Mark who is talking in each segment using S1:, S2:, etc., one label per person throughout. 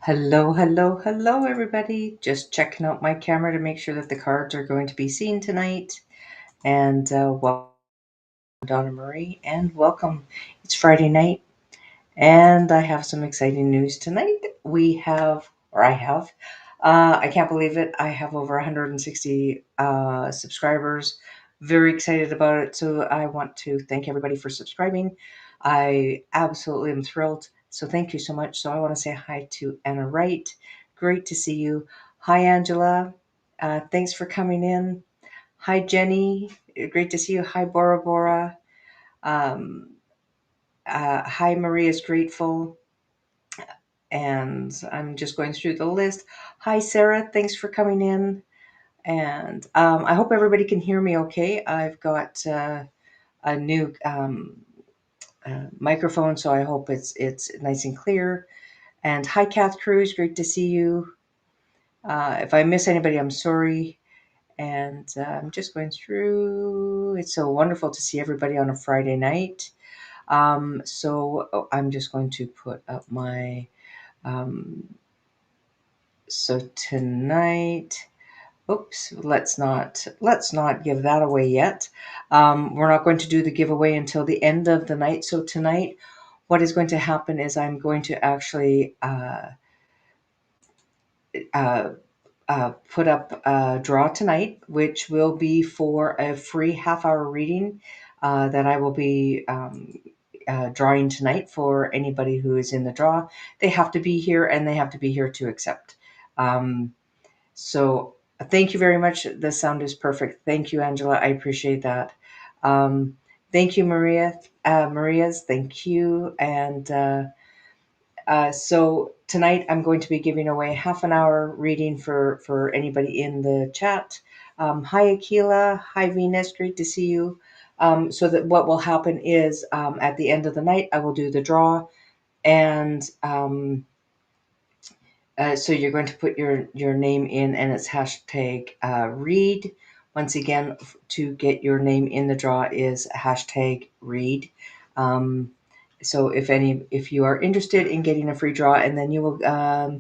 S1: Hello, hello, hello, everybody. Just checking out my camera to make sure that the cards are going to be seen tonight. And welcome, Donna Marie, and welcome. It's Friday night, and I have some exciting news tonight. I have, I can't believe it. I have over 160 subscribers. Very excited about it. So I want to thank everybody for subscribing. I absolutely am thrilled. So thank you so much. So I want to say hi to Anna Wright. Great to see you. Hi, Angela. Thanks for coming in. Hi, Jenny. Great to see you. Hi, Bora Bora. Um, hi, Maria's Grateful. And I'm just going through the list. Hi, Sarah. Thanks for coming in. And I hope everybody can hear me okay. I've got a new microphone, so I hope it's nice and clear. And hi, Kath Cruz. Great to see you. If I miss anybody, I'm sorry. And I'm just going through. It's so wonderful to see everybody on a Friday night. I'm just going to put up my. So tonight, oops, let's not give that away yet. We're not going to do the giveaway until the end of the night. So tonight, what is going to happen is I'm going to actually uh, put up a draw tonight, which will be for a free half-hour reading that I will be drawing tonight for anybody who is in the draw. They have to be here, and they have to be here to accept. So thank you very much. The sound is perfect. Thank you, Angela. I appreciate that. Thank you, Maria. Maria's, thank you. And so tonight I'm going to be giving away half an hour reading for anybody in the chat. Hi, Akila. Hi, Venus. Great to see you. So that what will happen is at the end of the night, I will do the draw. And so you're going to put your name in, and it's hashtag read. Once again, to get your name in the draw is hashtag read. So if you are interested in getting a free draw, and then you will uh,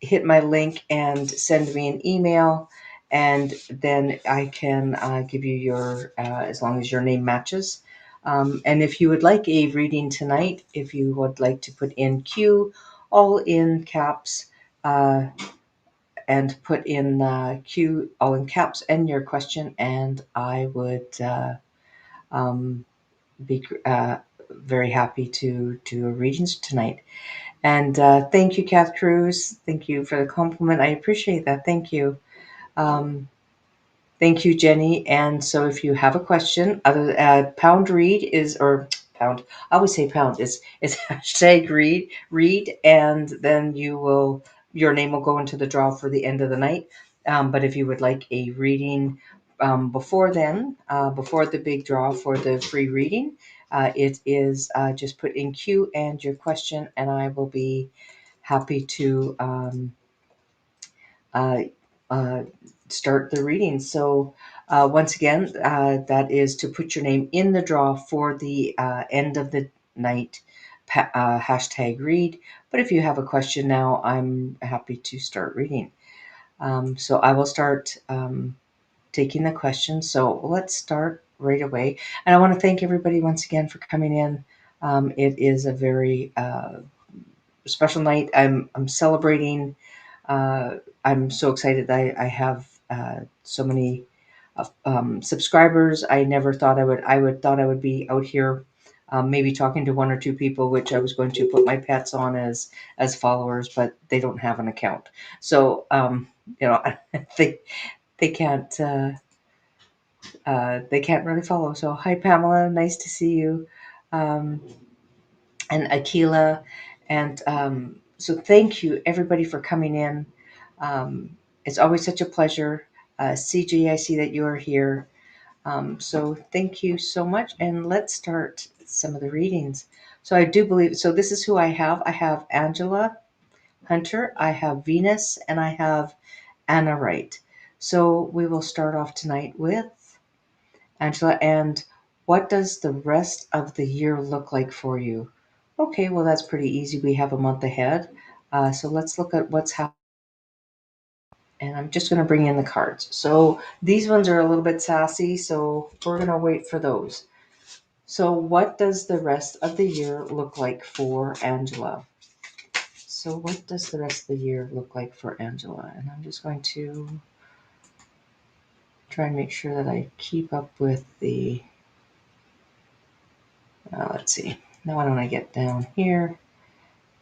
S1: hit my link and send me an email, and then I can give you your as long as your name matches. And if you would like a reading tonight, if you would like to put in Q all in caps, uh, and put in Q all in caps and your question, and I would um, be very happy to do readings tonight. And thank you, Kath Cruz. Thank you for the compliment. I appreciate that. Thank you. Um, Thank you, Jenny. And so if you have a question, pound read is, or pound, I always say pound, is hashtag read, and then your name will go into the draw for the end of the night. But if you would like a reading before then, before the big draw for the free reading, it is just put in Q and your question, and I will be happy to uh, uh, start the reading. So once again, that is to put your name in the draw for the end of the night hashtag read. But if you have a question now, I'm happy to start reading. So I will start taking the questions. So let's start right away. And I want to thank everybody once again for coming in. It is a very special night. I'm celebrating. I'm so excited that I have so many subscribers. I never thought I would be out here, maybe talking to one or two people, which I was going to put my pets on as followers, but they don't have an account, so you know they they can't they can't really follow. So hi, Pamela, nice to see you. Um, and Akila. And so thank you, everybody, for coming in. It's always such a pleasure. CJ, I see that you are here. So thank you so much. And let's start some of the readings. So I do believe, so this is who I have. I have Angela Hunter, I have Venus, and I have Anna Wright. So we will start off tonight with Angela. And what does the rest of the year look like for you? Okay, well, that's pretty easy. We have a month ahead. So let's look at what's happening. And I'm just going to bring in the cards. So these ones are a little bit sassy, so we're going to wait for those. So what does the rest of the year look like for Angela? So what does the rest of the year look like for Angela? And I'm just going to try and make sure that I keep up with the, let's see. Now why don't I get down here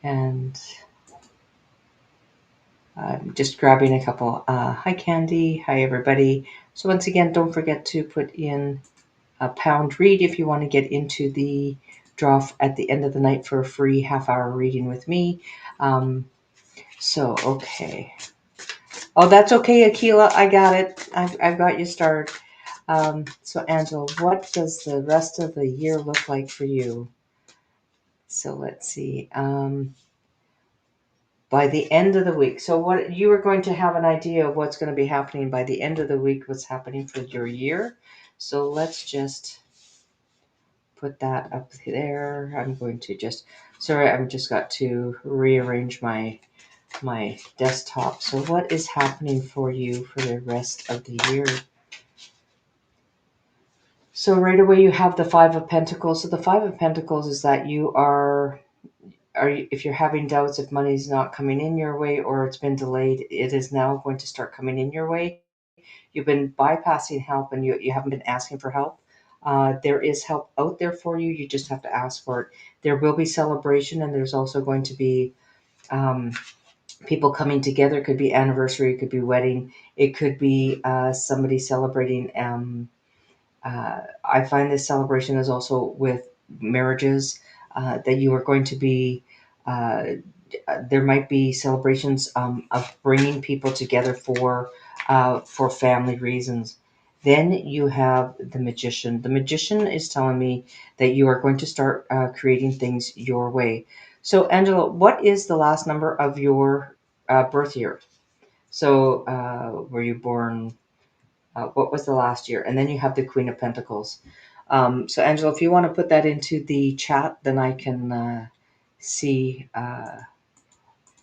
S1: and I'm just grabbing a couple. Hi Candy, hi everybody. So once again, don't forget to put in a pound read if you want to get into the draw at the end of the night for a free half-hour reading with me. Okay. Oh, that's okay, Akila. I got it. I've got you started. So, Angela, what does the rest of the year look like for you? So, let's see. By the end of the week. So, what you are going to have an idea of what's going to be happening by the end of the week, what's happening for your year. So, let's just put that up there. I'm going to just, sorry, I've just got to rearrange my desktop. So what is happening for you for the rest of the year? So right away you have the Five of Pentacles. So the Five of Pentacles is that you if you're having doubts if money's not coming in your way or it's been delayed, it is now going to start coming in your way. You've been bypassing help and you haven't been asking for help. There is help out there for you. You just have to ask for it. There will be celebration, and there's also going to be um, people coming together. It could be anniversary, it could be wedding, it could be somebody celebrating. I find this celebration is also with marriages that you are going to be. Uh, there might be celebrations of bringing people together for family reasons. Then you have the magician. The magician is telling me that you are going to start creating things your way. So, Angela, what is the last number of your birth year? So, were you born? What was the last year? And then you have the Queen of Pentacles. So, Angela, if you want to put that into the chat, then I can see.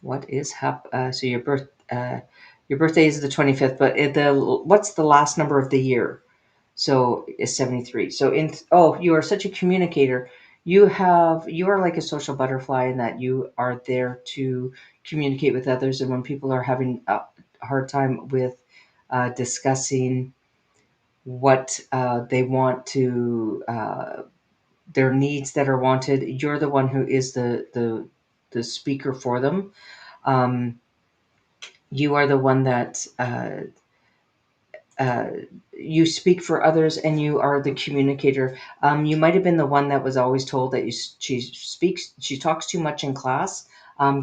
S1: What is so your birthday is the 25th, but what's the last number of the year? So is 73. So you are such a communicator. You are like a social butterfly in that you are there to communicate with others, and when people are having a hard time with discussing what they want to their needs that are wanted, you're the one who is the speaker for them. um, you are the one that uh, you speak for others, and you are the communicator. You might have been the one that was always told that she talks too much in class,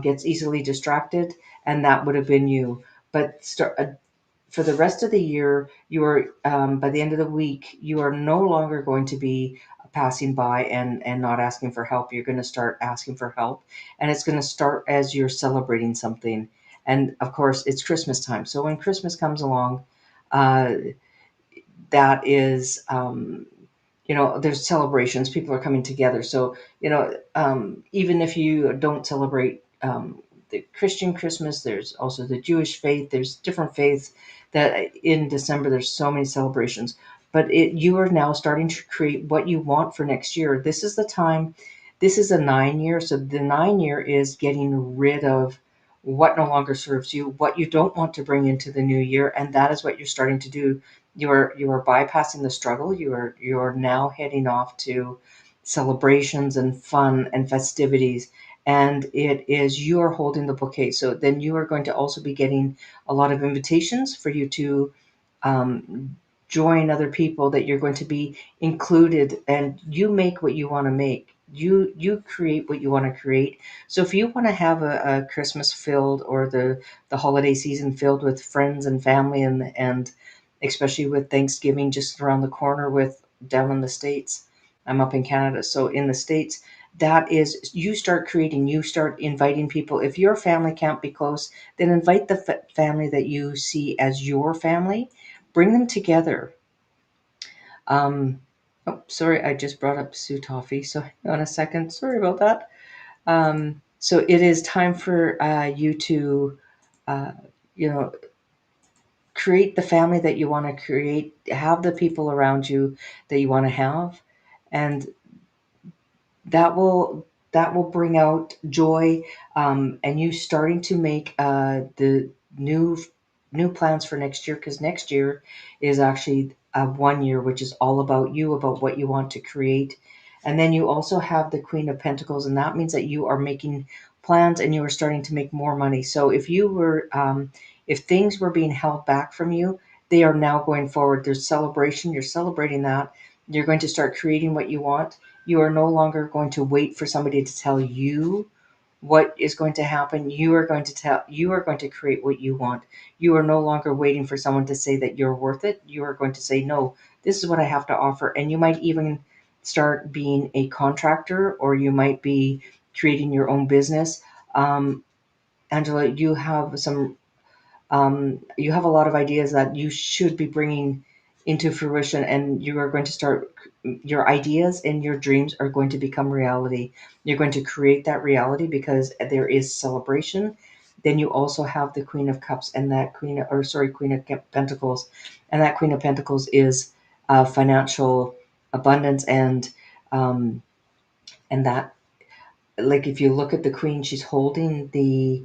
S1: gets easily distracted, and that would have been you. But for the rest of the year, you are by the end of the week, you are no longer going to be passing by and not asking for help. You're going to start asking for help, and it's going to start as you're celebrating something. And of course, it's Christmas time. So when Christmas comes along, uh, that is, there's celebrations. People are coming together. So even if you don't celebrate the Christian Christmas, there's also the Jewish faith. There's different faiths that in December there's so many celebrations. But you are now starting to create what you want for next year. This is the time. This is a 9 year. So the 9 year is getting rid of what no longer serves you, what you don't want to bring into the new year, and that is what you're starting to do. You are bypassing the struggle. You are now heading off to celebrations and fun and festivities, and it is you are holding the bouquet. So then you are going to also be getting a lot of invitations for you to um, join other people, that you're going to be included, and you make what you want to make. You create what you want to create. So if you want to have a Christmas filled, or the holiday season filled with friends and family, and especially with Thanksgiving just around the corner, with down in the States. I'm up in Canada. So in the States, that is, you start creating, you start inviting people. If your family can't be close, then invite the family that you see as your family. Bring them together. Oh, sorry, I just brought up Sue Toffee. So hang on a second. Sorry about that. So it is time for you to, uh, you know, create the family that you want to create, have the people around you that you want to have, and that will bring out joy, and you starting to make the new plans for next year, because next year is actually 1 year which is all about you, about what you want to create. And then you also have the Queen of Pentacles, and that means that you are making plans and you are starting to make more money. So if things were being held back from you, they are now going forward. There's celebration, you're celebrating that. You're going to start creating what you want. You are no longer going to wait for somebody to tell you what is going to happen. You are going to create what you want. You are no longer waiting for someone to say that you're worth it. You are going to say, no, this is what I have to offer. And you might even start being a contractor, or you might be creating your own business. Angela, you have a lot of ideas that you should be bringing into fruition, and you are going to start, your ideas and your dreams are going to become reality. You're going to create that reality because there is celebration. Then you also have the Queen of Cups, and that Queen of Pentacles, and that Queen of Pentacles is financial abundance, um, and that, like, if you look at the queen, she's holding the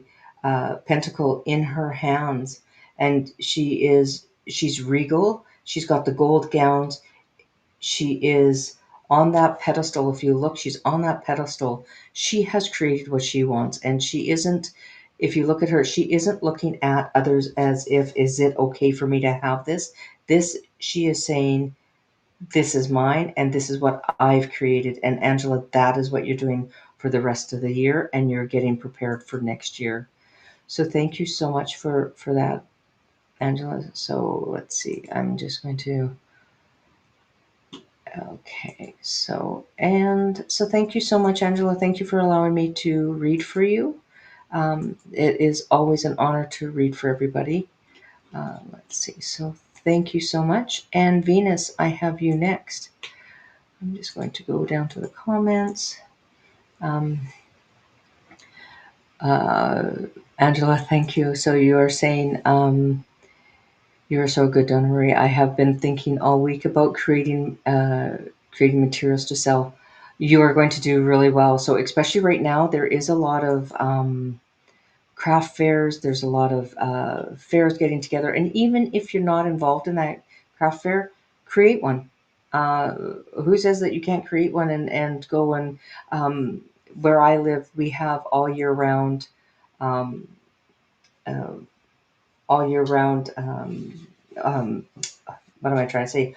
S1: pentacle in her hands, and she's regal. She's got the gold gowns. She is on that pedestal. If you look, she's on that pedestal. She has created what she wants, and she isn't. If you look at her, she isn't looking at others as if, is it okay for me to have this? This, she is saying, this is mine and this is what I've created. And Angela, that is what you're doing for the rest of the year, and you're getting prepared for next year. So thank you so much for that, Angela. So let's see. I'm just going to, okay. So thank you so much, Angela. Thank you for allowing me to read for you. It is always an honor to read for everybody. Let's see. So thank you so much. And Venus, I have you next. I'm just going to go down to the comments. Um, uh, Angela, thank you. So you are saying, you are so good, Donna Marie. I have been thinking all week about creating materials to sell. You are going to do really well. So especially right now, there is a lot of craft fairs. There's a lot of fairs getting together, and even if you're not involved in that craft fair, create one. Uh, who says that you can't create one and go and, where I live, we have um, uh, all year round. Um, what am I trying to say?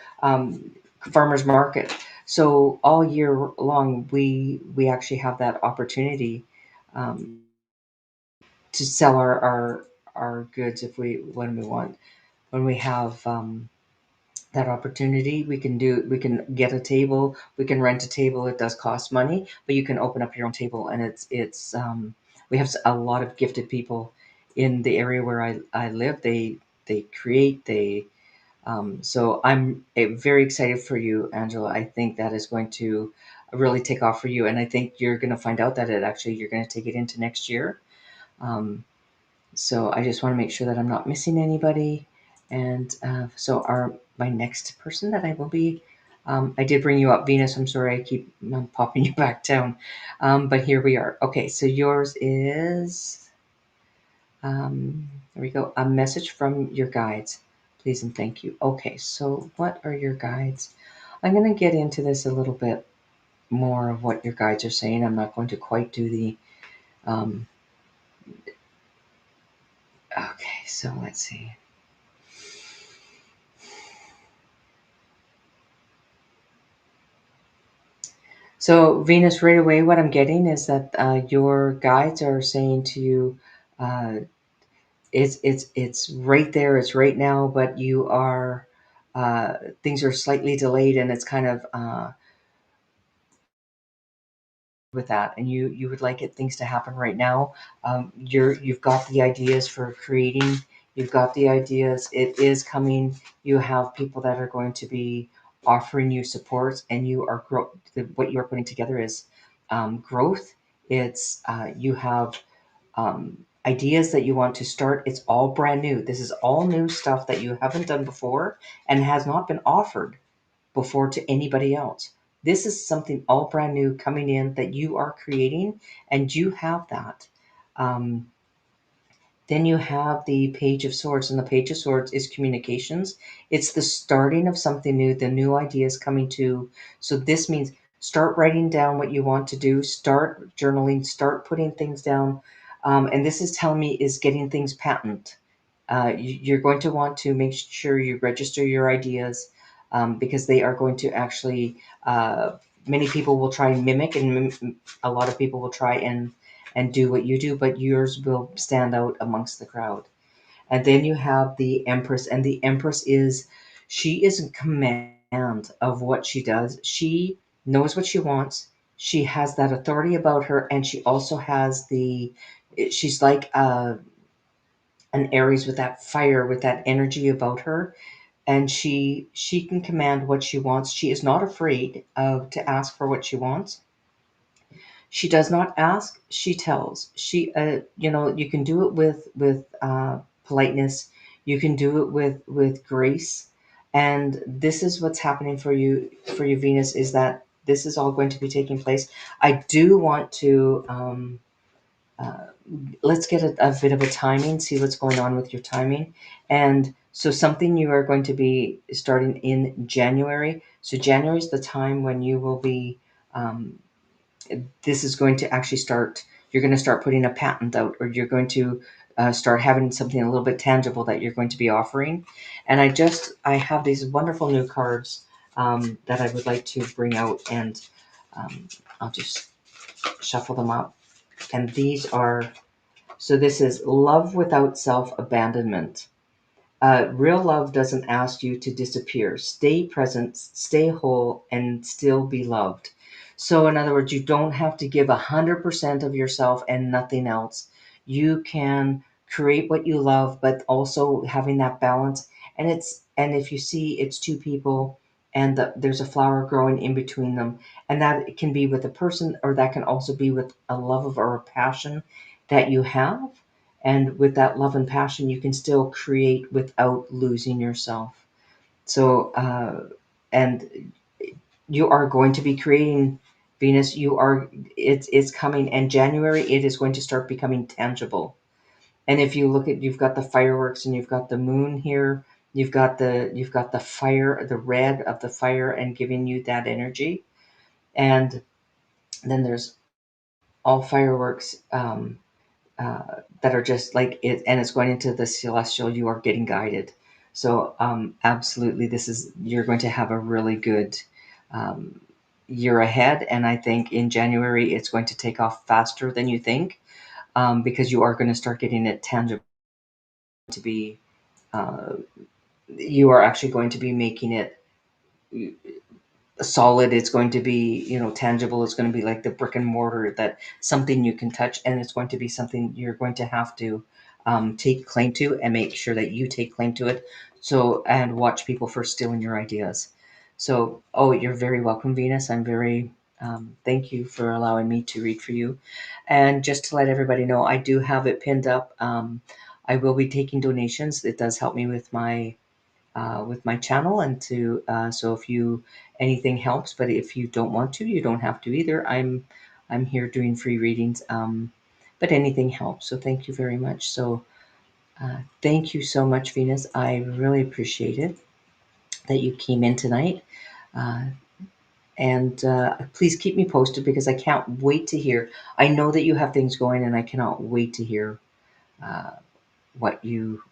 S1: Farmers market. So all year long, we actually have that opportunity, um, to sell our goods if we want. When we have that opportunity, we can get a table, we can rent a table. It does cost money, but you can open up your own table, and it's we have a lot of gifted people in the area where I live. They create, so I'm very excited for you, Angela. I think that is going to really take off for you, and I think you're going to find out that you're going to take it into next year. um, so I just want to make sure that I'm not missing anybody. And so my next person that I will be, I did bring you up, Venus. I'm sorry I keep popping you back down. But here we are. Okay, so yours is, there we go. A message from your guides. Please and thank you. Okay, so what are your guides? I'm going to get into this a little bit more of what your guides are saying. I'm not going to quite do the, um, okay, so let's see. So Venus, right away, what I'm getting is that your guides are saying to you, uh, it's right there, it's right now, but you are, things are slightly delayed, and it's kind of, with that, and you would like things to happen right now. You've got the ideas for creating, you've got the ideas, it is coming. You have people that are going to be offering you support, and what you're putting together is growth. It's you have ideas that you want to start. It's all brand new. This is all new stuff that you haven't done before and has not been offered before to anybody else. This is something all brand new coming in that you are creating, and you have that. Um, then you have the Page of Swords, and the Page of Swords is communications. It's the starting of something new, the new ideas coming to. So this means start writing down what you want to do, start journaling, start putting things down. And this is telling me is getting things patent. You're going to want to make sure you register your ideas, because they are going to actually, many people will try and mimic, and a lot of people will try and do what you do, but yours will stand out amongst the crowd. And then you have the Empress, and the Empress is, she is in command of what she does. She knows what she wants. She has that authority about her, and she also has she's like an Aries with that fire, with that energy about her, and she can command what she wants. She is not afraid of to ask for what she wants. She does not ask, she tells. She, you can do it with politeness. You can do it with grace, and this is what's happening for you, Venus. Is that this is all going to be taking place? I do want to. Uh, let's get a bit of a timing, see what's going on with your timing. And so, something you are going to be starting in January. So, January is the time when you will be. This is going to actually start. You're going to start putting a patent out, or you're going to start having something a little bit tangible that you're going to be offering. And I have these wonderful new cards that I would like to bring out, and I'll just shuffle them up. And these are, so this is love without self abandonment. Real love doesn't ask you to disappear. Stay present, stay whole, and still be loved. So, in other words, you don't have to give 100% of yourself and nothing else. You can create what you love, but also having that balance. And if you see it's two people, and there's a flower growing in between them, and that can be with a person, or that can also be with a love or a passion that you have, and with that love and passion you can still create without losing yourself. So and you are going to be creating, Venus. You are, it's coming, and January it is going to start becoming tangible. And if you look at, you've got the fireworks, and you've got the moon here, you've got the fire, the red of the fire, and giving you that energy. And then there's all fireworks, that are just like it, and it's going into the celestial. You are getting guided. So absolutely, this is, you're going to have a really good um, year ahead, and I think in January it's going to take off faster than you think, because you are going to start getting it tangible to be. Uh, you are actually going to be making it solid. It's going to be, tangible. It's going to be like the brick and mortar, that something you can touch, and it's going to be something you're going to have to take claim to, and make sure that you take claim to it. So, and watch people for stealing your ideas. So, oh, you're very welcome, Venus. I'm very thank you for allowing me to read for you. And just to let everybody know, I do have it pinned up. I will be taking donations. It does help me with my channel, and to so if you, anything helps, but if you don't want to, you don't have to either. I'm here doing free readings, but anything helps. So thank you very much. So thank you so much, Venus. I really appreciate it that you came in tonight. Uh, and please keep me posted, because I can't wait to hear. I know that you have things going, and I cannot wait to hear uh, what you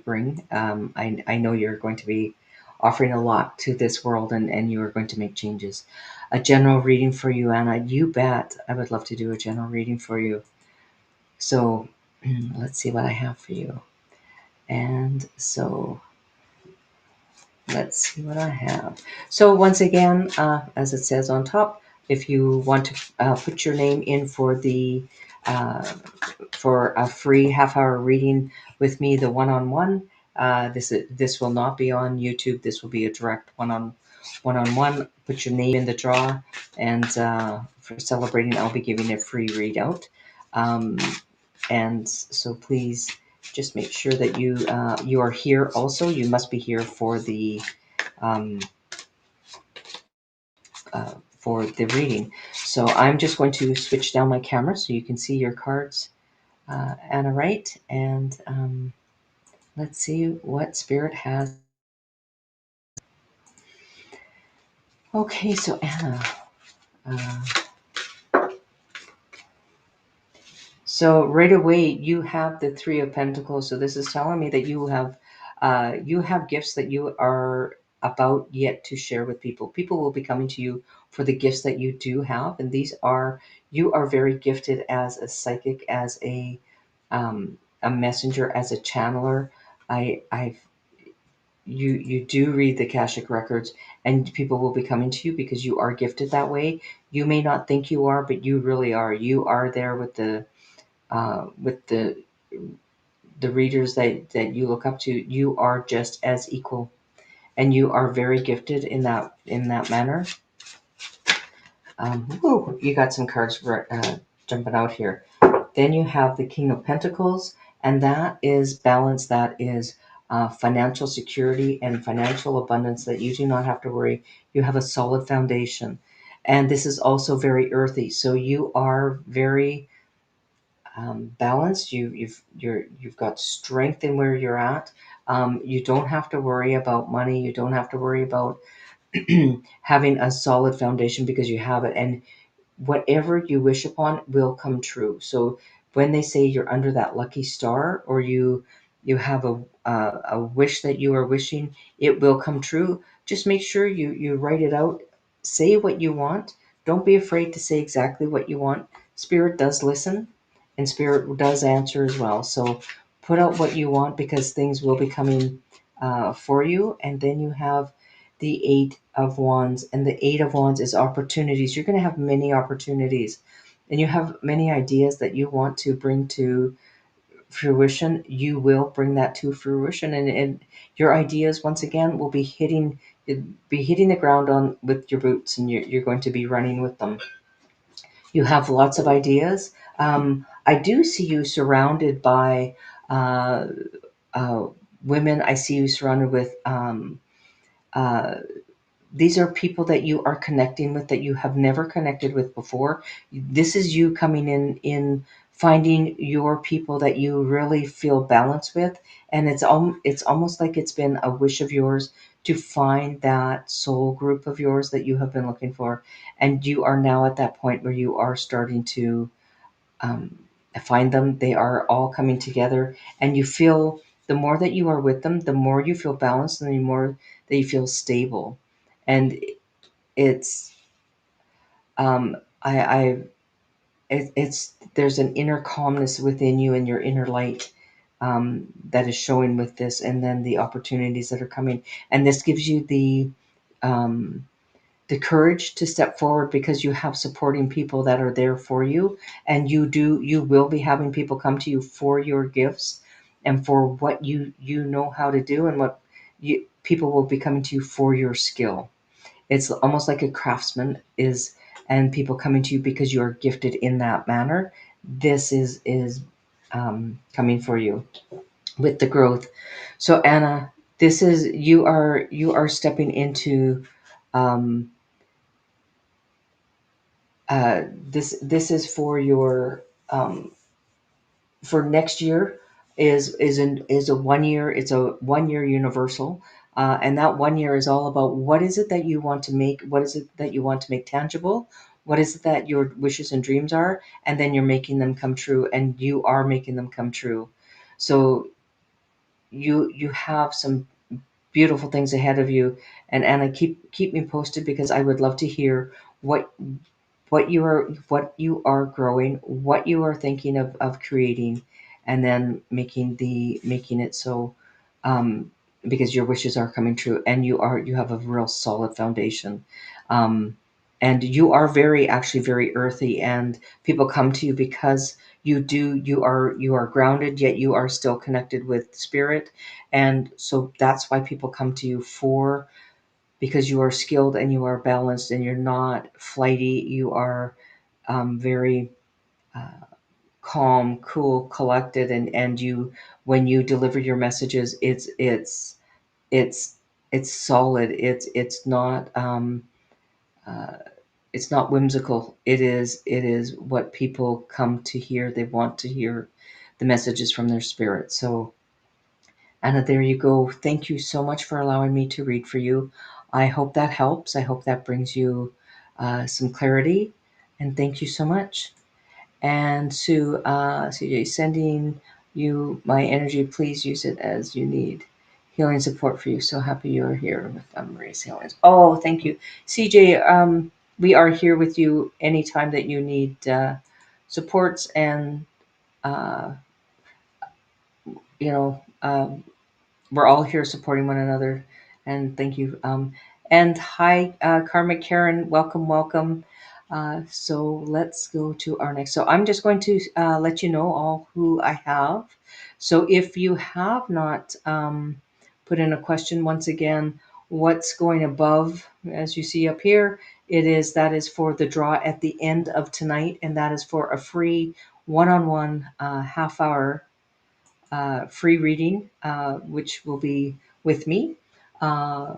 S1: bring. I know you're going to be offering a lot to this world, and you are going to make changes. A general reading for you, Anna. You bet. I would love to do a general reading for you. So let's see what I have for you. And so let's see what I have. So once again, as it says on top, if you want to put your name in uh, for a free half-hour reading with me, the one-on-one, This will not be on YouTube. This will be a direct one-on-one. Put your name in the draw, and for celebrating, I'll be giving a free readout. Um, and so please just make sure that you are here. Also, you must be here um, for the reading. So I'm just going to switch down my camera so you can see your cards, Anna Wright, and let's see what Spirit has. Okay, so Anna. Uh, so right away you have the Three of Pentacles. So this is telling me that you have gifts that you are about yet to share with people. People will be coming to you for the gifts that you do have, and these are you are very gifted as a psychic, as a messenger, as a channeler. I you do read the Akashic records, and people will be coming to you because you are gifted that way. You may not think you are, but you really are. You are there with the readers that you look up to. You are just as equal, and you are very gifted in that manner. You got some cards jumping out here. Then you have the King of Pentacles, and that is balance. That is financial security and financial abundance, that you do not have to worry. You have a solid foundation. And this is also very earthy. So you are very balanced. You've got strength in where you're at. You don't have to worry about money. You don't have to worry about having a solid foundation because you have it. And whatever you wish upon will come true. So when they say you're under that lucky star, or you have a wish that you are wishing, it will come true. Just make sure you write it out. Say what you want. Don't be afraid to say exactly what you want. Spirit does listen, and Spirit does answer as well. So put out what you want, because things will be coming for you. And then you have the Eight of Wands, and the Eight of Wands is opportunities. You're going to have many opportunities, and you have many ideas that you want to bring to fruition. You will bring that to fruition, and your ideas once again will be hitting the ground on with your boots, and you're going to be running with them. You have lots of ideas. I do see you surrounded by uh, uh, women. I see you surrounded with uh, these are people that you are connecting with that you have never connected with before. This is you coming in finding your people that you really feel balanced with, and it's almost like it's been a wish of yours to find that soul group of yours that you have been looking for, and you are now at that point where you are starting to um, find them. They are all coming together, and you feel the more that you are with them, the more you feel balanced, and the more that you feel stable. And it's I it's there's an inner calmness within you and your inner light that is showing with this, and then the opportunities that are coming, and this gives you um, the courage to step forward because you have supporting people that are there for you, and you will be having people come to you for your gifts and for what you know how to do, and what you people will be coming to you for your skill. It's almost like a craftsman is, and people coming to you because you are gifted in that manner. This is coming for you with the growth. So Anna, this is you are stepping into um, this is for your for next year is a 1 year. It's a 1 year universal, and that 1 year is all about what is it that you want to make, what is it that you want to make tangible, what is it that your wishes and dreams are, and then you're making them come true, and you are making them come true. So you have some beautiful things ahead of you, and Anna, keep me posted, because I would love to hear what what you are growing, what you are thinking of creating, and then making it so um, because your wishes are coming true, and you have a real solid foundation. Um, and you are actually very earthy, and people come to you because you are grounded, yet you are still connected with spirit. And so that's why people come to you, for because you are skilled and you are balanced and you're not flighty. You are very calm, cool, collected, and you, when you deliver your messages, it's it's solid. Uh, it's not whimsical. It is what people come to hear. They want to hear the messages from their spirit. So Anna, there you go. Thank you so much for allowing me to read for you. I hope that helps. I hope that brings you some clarity, and thank you so much. And Sue, CJ, sending you my energy. Please use it as you need. Healing support for you. So happy you're here with Marie's Healings. Oh, thank you. CJ, we are here with you anytime that you need supports, and, uh, you know, we're all here supporting one another. And thank you. And hi, Karma Karen. Welcome, welcome. So let's go to our next. So I'm just going to let you know all who I have. So if you have not put in a question, once again, what's going above, as you see up here, that is for the draw at the end of tonight, and that is for a free one-on-one half-hour free reading, which will be with me. Uh,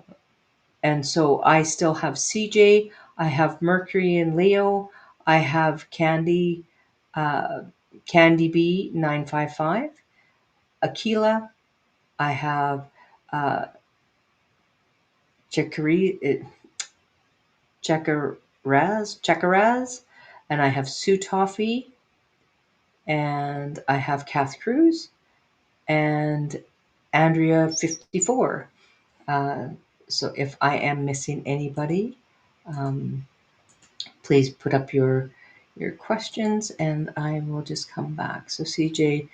S1: and so I still have CJ, I have Mercury and Leo, I have uh, Candy B 955, Aquila, I have uh, Chekari, Chekaraz, and I have Sue Toffee, and I have Kath Cruz, and Andrea 54. Uh, so if I am missing anybody, um, please put up your questions, and I will just come back. So CJ,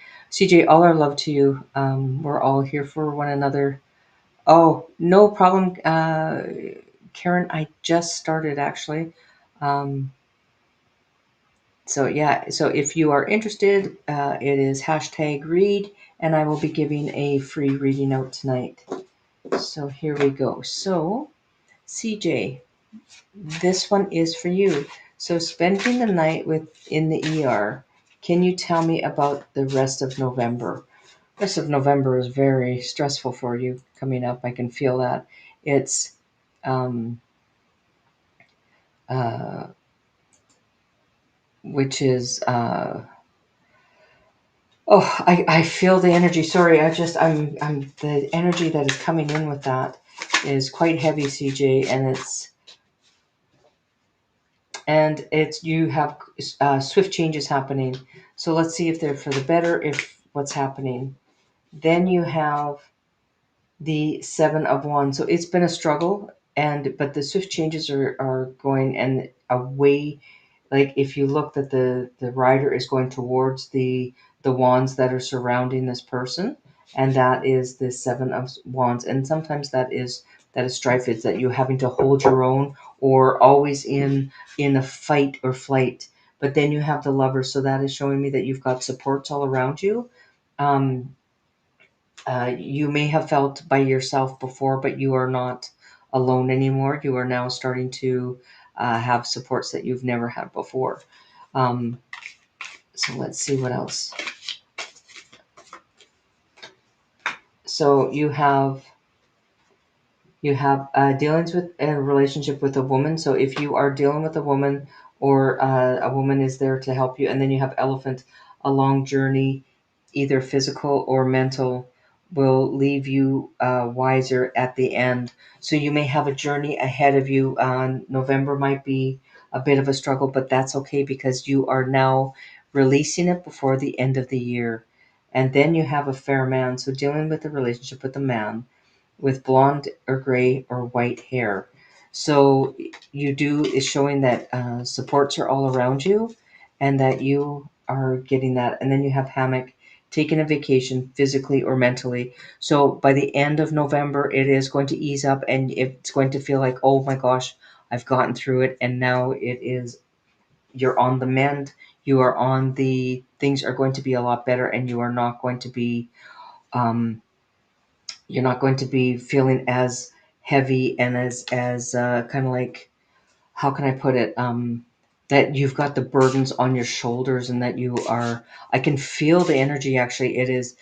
S1: all our love to you. We're all here for one another. Oh, no problem, Karen. I just started actually. Um, so yeah, so if you are interested, it is hashtag read, and I will be giving a free reading out tonight. So here we go. So CJ, this one is for you. So spending the night in the ER, can you tell me about the rest of November? Rest of November is very stressful for you coming up. I can feel that. It's um uh which is oh, I feel the energy. Sorry, I'm the energy that is coming in with that is quite heavy, CJ, and it's you have swift changes happening. So let's see if they're for the better, if what's happening. Then you have the Seven of Wands. So it's been a struggle, and but the swift changes are going and away. Like if you look that the rider is going towards the wands that are surrounding this person, and that is the Seven of Wands. And sometimes that is strife. It's that you're having to hold your own, or always in a fight or flight. But then you have the Lovers, so that is showing me that you've got supports all around you. um, you may have felt by yourself before, but you are not alone anymore. You are now starting to have supports that you've never had before. Um, so let's see what else. So you have dealings with a relationship with a woman. So if you are dealing with a woman, or a woman is there to help you, and then you have Elephant, a long journey, either physical or mental, will leave you wiser at the end. So you may have a journey ahead of you. November might be a bit of a struggle, but that's okay because you are now releasing it before the end of the year. And then you have a fair man. So dealing with a relationship with a man with blonde or gray or white hair. So you do is showing that supports are all around you, and that you are getting that. And then you have Hammock, taking a vacation physically or mentally. So by the end of November, it is going to ease up, and it's going to feel like, oh my gosh, I've gotten through it, and now it is, you're on the mend. You are on the, things are going to be a lot better, and you are not going to be, um, you're not going to be feeling as heavy and as kind of like, how can I put it? That you've got the burdens on your shoulders, and that you are, I can feel the energy. Actually, it is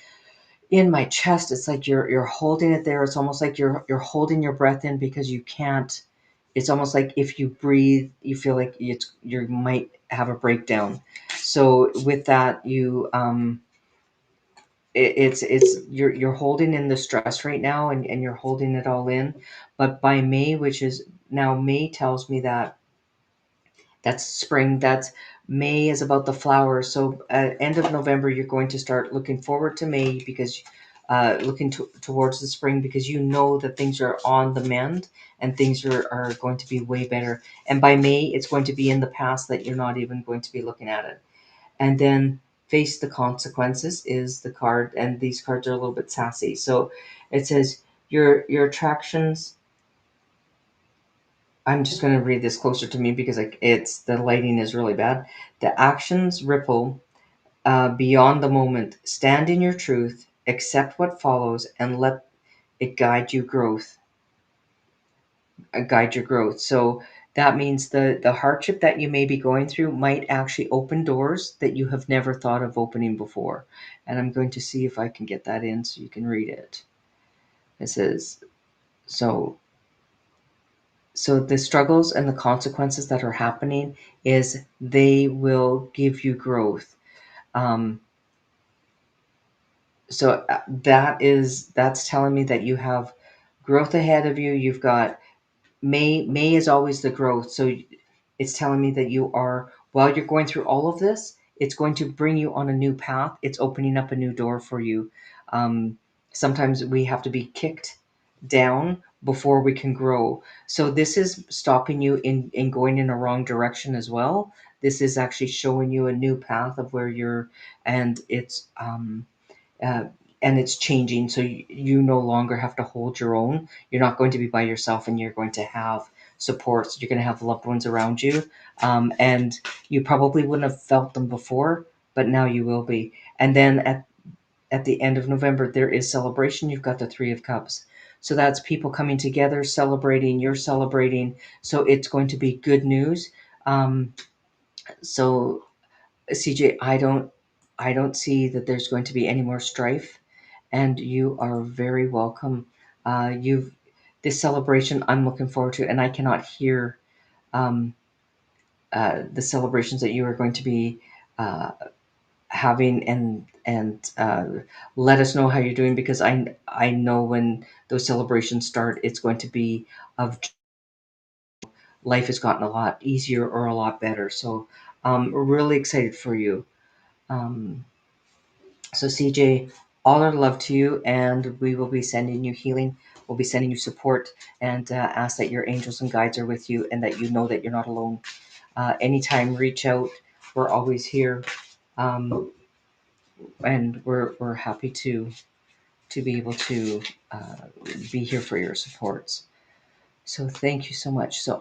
S1: in my chest. It's like you're holding it there. It's almost like you're holding your breath in, because you can't, it's almost like if you breathe, you feel like you might have a breakdown. So with that, it's you're holding in the stress right now, and you're holding it all in. But by May, which is now, May tells me that that's spring. That's, May is about the flowers. So end of November, you're going to start looking forward to May, because looking towards the spring, because you know that things are on the mend, and things are going to be way better. And by May, it's going to be in the past, that you're not even going to be looking at it. And then face the consequences is the card, and these cards are a little bit sassy. So it says your attractions. I'm just going to read this closer to me, because like, it's, the lighting is really bad. The actions ripple beyond the moment. Stand in your truth, accept what follows, and let it guide your growth. So that means the hardship that you may be going through might actually open doors that you have never thought of opening before. And I'm going to see if I can get that in so you can read it. It says, so so the struggles and the consequences that are happening, is they will give you growth. Um, so that's telling me that you have growth ahead of you. You've got May is always the growth. So it's telling me that you are, while you're going through all of this, it's going to bring you on a new path. It's opening up a new door for you. Um, Sometimes we have to be kicked down before we can grow. So this is stopping you in going in a wrong direction as well. This is actually showing you a new path of where you're, and uh, it's changing. So you no longer have to hold your own. You're not going to be by yourself, and you're going to have supports. You're going to have loved ones around you, and you probably wouldn't have felt them before, but now you will be. And then at the end of November, there is celebration. You've got the Three of Cups. So that's people coming together, celebrating, you're celebrating. So it's going to be good news. So CJ, I don't see that there's going to be any more strife, and you are very welcome. You've This celebration I'm looking forward to, and I cannot hear um, the celebrations that you are going to be uh, having, and let us know how you're doing, because I know when those celebrations start, it's going to be of, life has gotten a lot easier or a lot better. So really excited for you. Um, So, CJ, all our love to you, and we will be sending you healing. We'll be sending you support, and ask that your angels and guides are with you, and that you know that you're not alone. Anytime, reach out. We're always here, um, and we're happy to be able to uh, be here for your supports. So thank you so much. So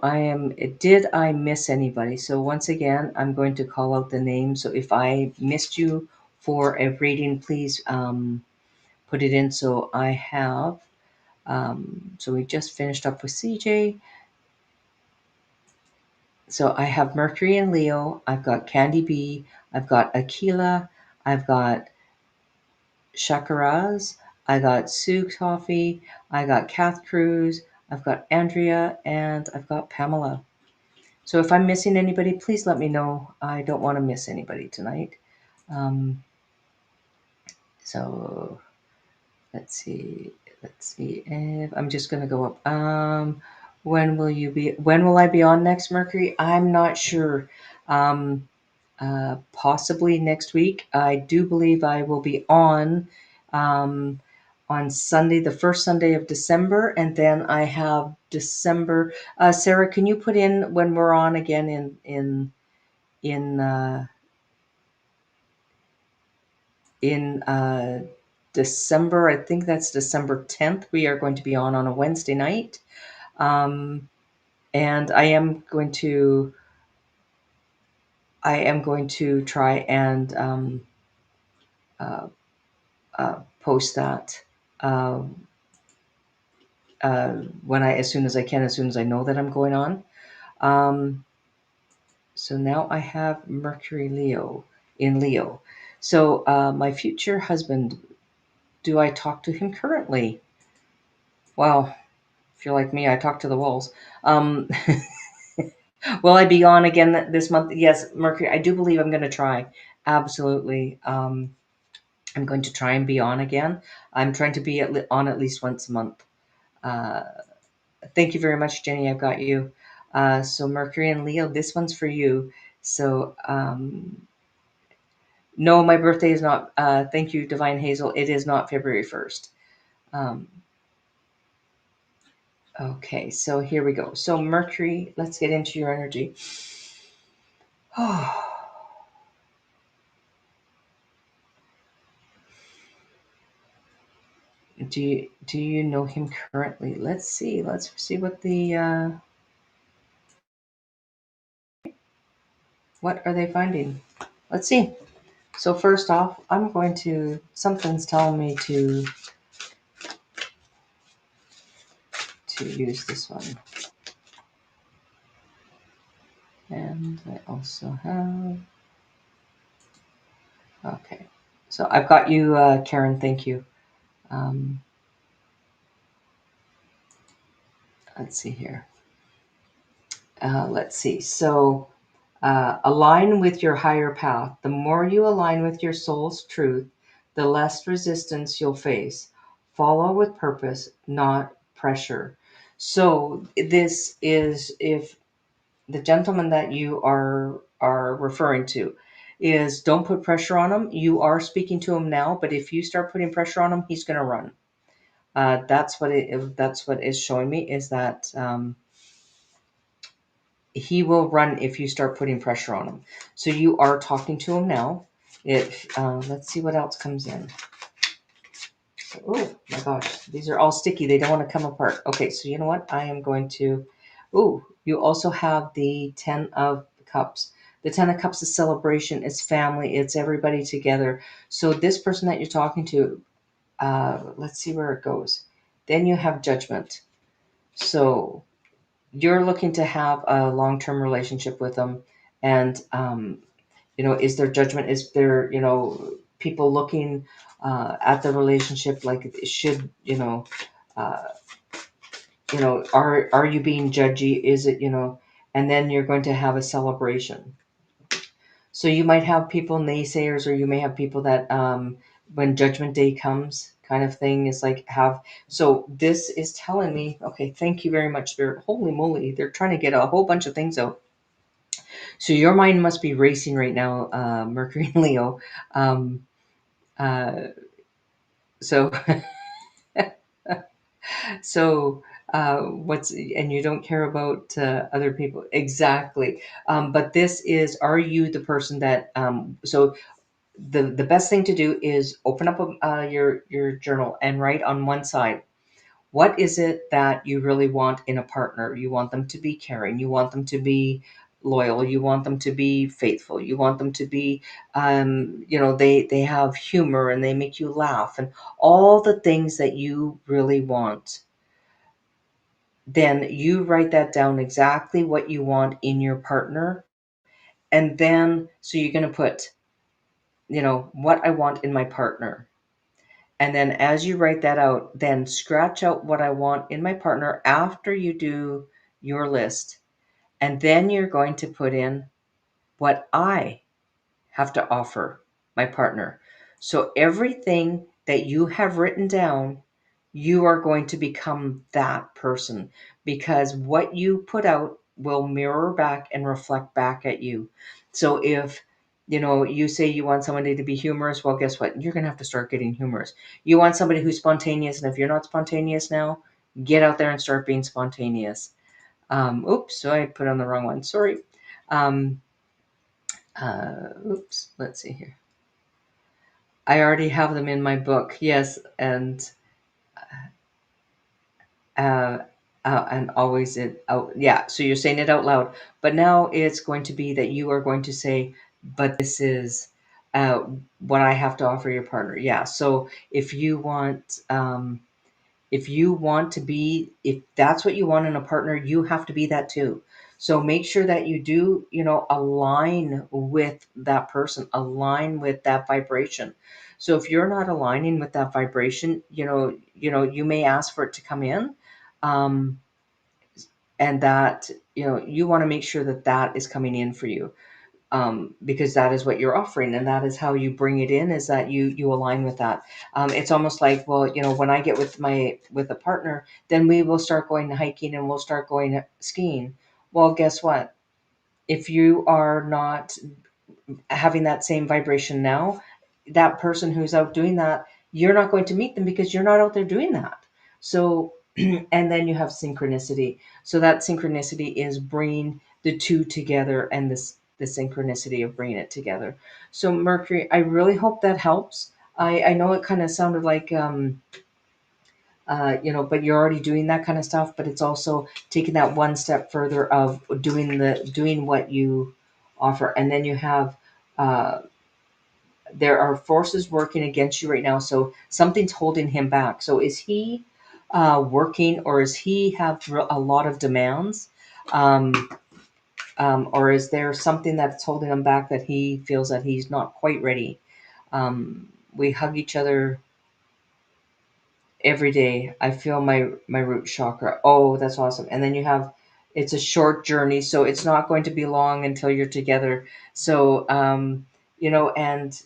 S1: did I miss anybody? So once again, I'm going to call out the name. So if I missed you for a reading, please put it in. So I have, so we just finished up with CJ. So I have Mercury and Leo. I've got Candy B. I've got Aquila. I've got Chakaraz. I got Sue Coffee. I got Kath Cruz. I've got Andrea, and I've got Pamela. So if I'm missing anybody, please let me know. I don't want to miss anybody tonight. Um, so let's see. Let's see. If I'm just going to go up. When will you be? When will I be on next, Mercury? I'm not sure. Um, Possibly next week. I do believe I will be um, on Sunday, the first Sunday of December, and then I have December. Sarah, can you put in when we're on again in in December? I think that's December 10th. We are going to be on a Wednesday night. Um, And I am going to try and uh, post that uh, when as soon as I can, as soon as I know that I'm going on. Um, so now I have Mercury Leo in Leo. So my future husband, do I talk to him currently? Well, if you're like me, I talk to the walls. Um, will I be on again this month? Yes, Mercury. I do believe I'm going to try. Absolutely. I'm going to try and be on again. I'm trying to be on at least once a month. Uh, Thank you very much, Jenny. I've got you. So Mercury and Leo, this one's for you. So no, my birthday is not. Thank you, Divine Hazel. It is not February 1st. Um, okay, so here we go. So Mercury, let's get into your energy. Do you know him currently? Let's see. Let's see what are they finding? Let's see. So first off, I'm going to something's telling me to use this one. And I also have, okay. So I've got you, Karen. Thank you. Um, let's see here. Let's see. So align with your higher path. The more you align with your soul's truth, the less resistance you'll face. Follow with purpose, not pressure. So this is, if the gentleman that you are referring to is, don't put pressure on him. You are speaking to him now, but if you start putting pressure on him, he's going to run. That's what is showing me, is that he will run if you start putting pressure on him. So you are talking to him now. If let's see what else comes in. Oh my gosh, these are all sticky. They don't want to come apart. Okay, so you know what? I am going to. Oh, you also have the 10 of Cups. The 10 of Cups is celebration. It's family. It's everybody together. So this person that you're talking to, let's see where it goes. Then you have Judgment. So you're looking to have a long-term relationship with them, and is there judgment? Is there, people looking at the relationship, like it should, uh, are you being judgy? Is it, and then you're going to have a celebration. So you might have people naysayers, or you may have people that when Judgment Day comes, kind of thing, is like have. So this is telling me, okay, thank you very much, Spirit. Holy moly, they're trying to get a whole bunch of things out. So your mind must be racing right now, Mercury and Leo. Um, uh, so so what's, and you don't care about other people, exactly. But this is, are you the person that so the best thing to do is open up your journal and write on one side, what is it that you really want in a partner? You want them to be caring, you want them to be loyal, you want them to be faithful, you want them to be they have humor and they make you laugh, and all the things that you really want. Then you write that down, exactly what you want in your partner. And then, so you're going to put, what I want in my partner. And then as you write that out, then scratch out what I want in my partner after you do your list. And then you're going to put in what I have to offer my partner. So everything that you have written down, you are going to become that person, because what you put out will mirror back and reflect back at you. So if you say you want somebody to be humorous, well, guess what? You're going to have to start getting humorous. You want somebody who's spontaneous, and if you're not spontaneous now, get out there and start being spontaneous. Oops, so I put on the wrong one. Sorry. Um, Oops, let's see here. I already have them in my book. Yes, and uh, and always it out. Yeah, so you're saying it out loud, but now it's going to be that you are going to say, "But this is uh, what I have to offer your partner." Yeah. So if you want to be, if that's what you want in a partner, you have to be that too. So make sure that you do, align with that person, align with that vibration. So if you're not aligning with that vibration, you may ask for it to come in. Um, and that, you want to make sure that that is coming in for you, because that is what you're offering, and that is how you bring it in, is that you align with that. It's almost like, well, when I get with a partner, then we will start going hiking and we'll start going skiing. Well, guess what? If you are not having that same vibration now, that person who's out doing that, you're not going to meet them because you're not out there doing that. So, and then you have synchronicity. So that synchronicity is bringing the two together, and the synchronicity of bringing it together. So Mercury, I really hope that helps. I know it kind of sounded like, but you're already doing that kind of stuff, but it's also taking that one step further of doing what you offer. And then you have, uh, there are forces working against you right now, so something's holding him back. So is he working, or is he have a lot of demands, um, or is there something that's holding him back that he feels that he's not quite ready? We hug each other every day. I feel my root chakra. Oh, that's awesome. And then you have, it's a short journey, so it's not going to be long until you're together. So and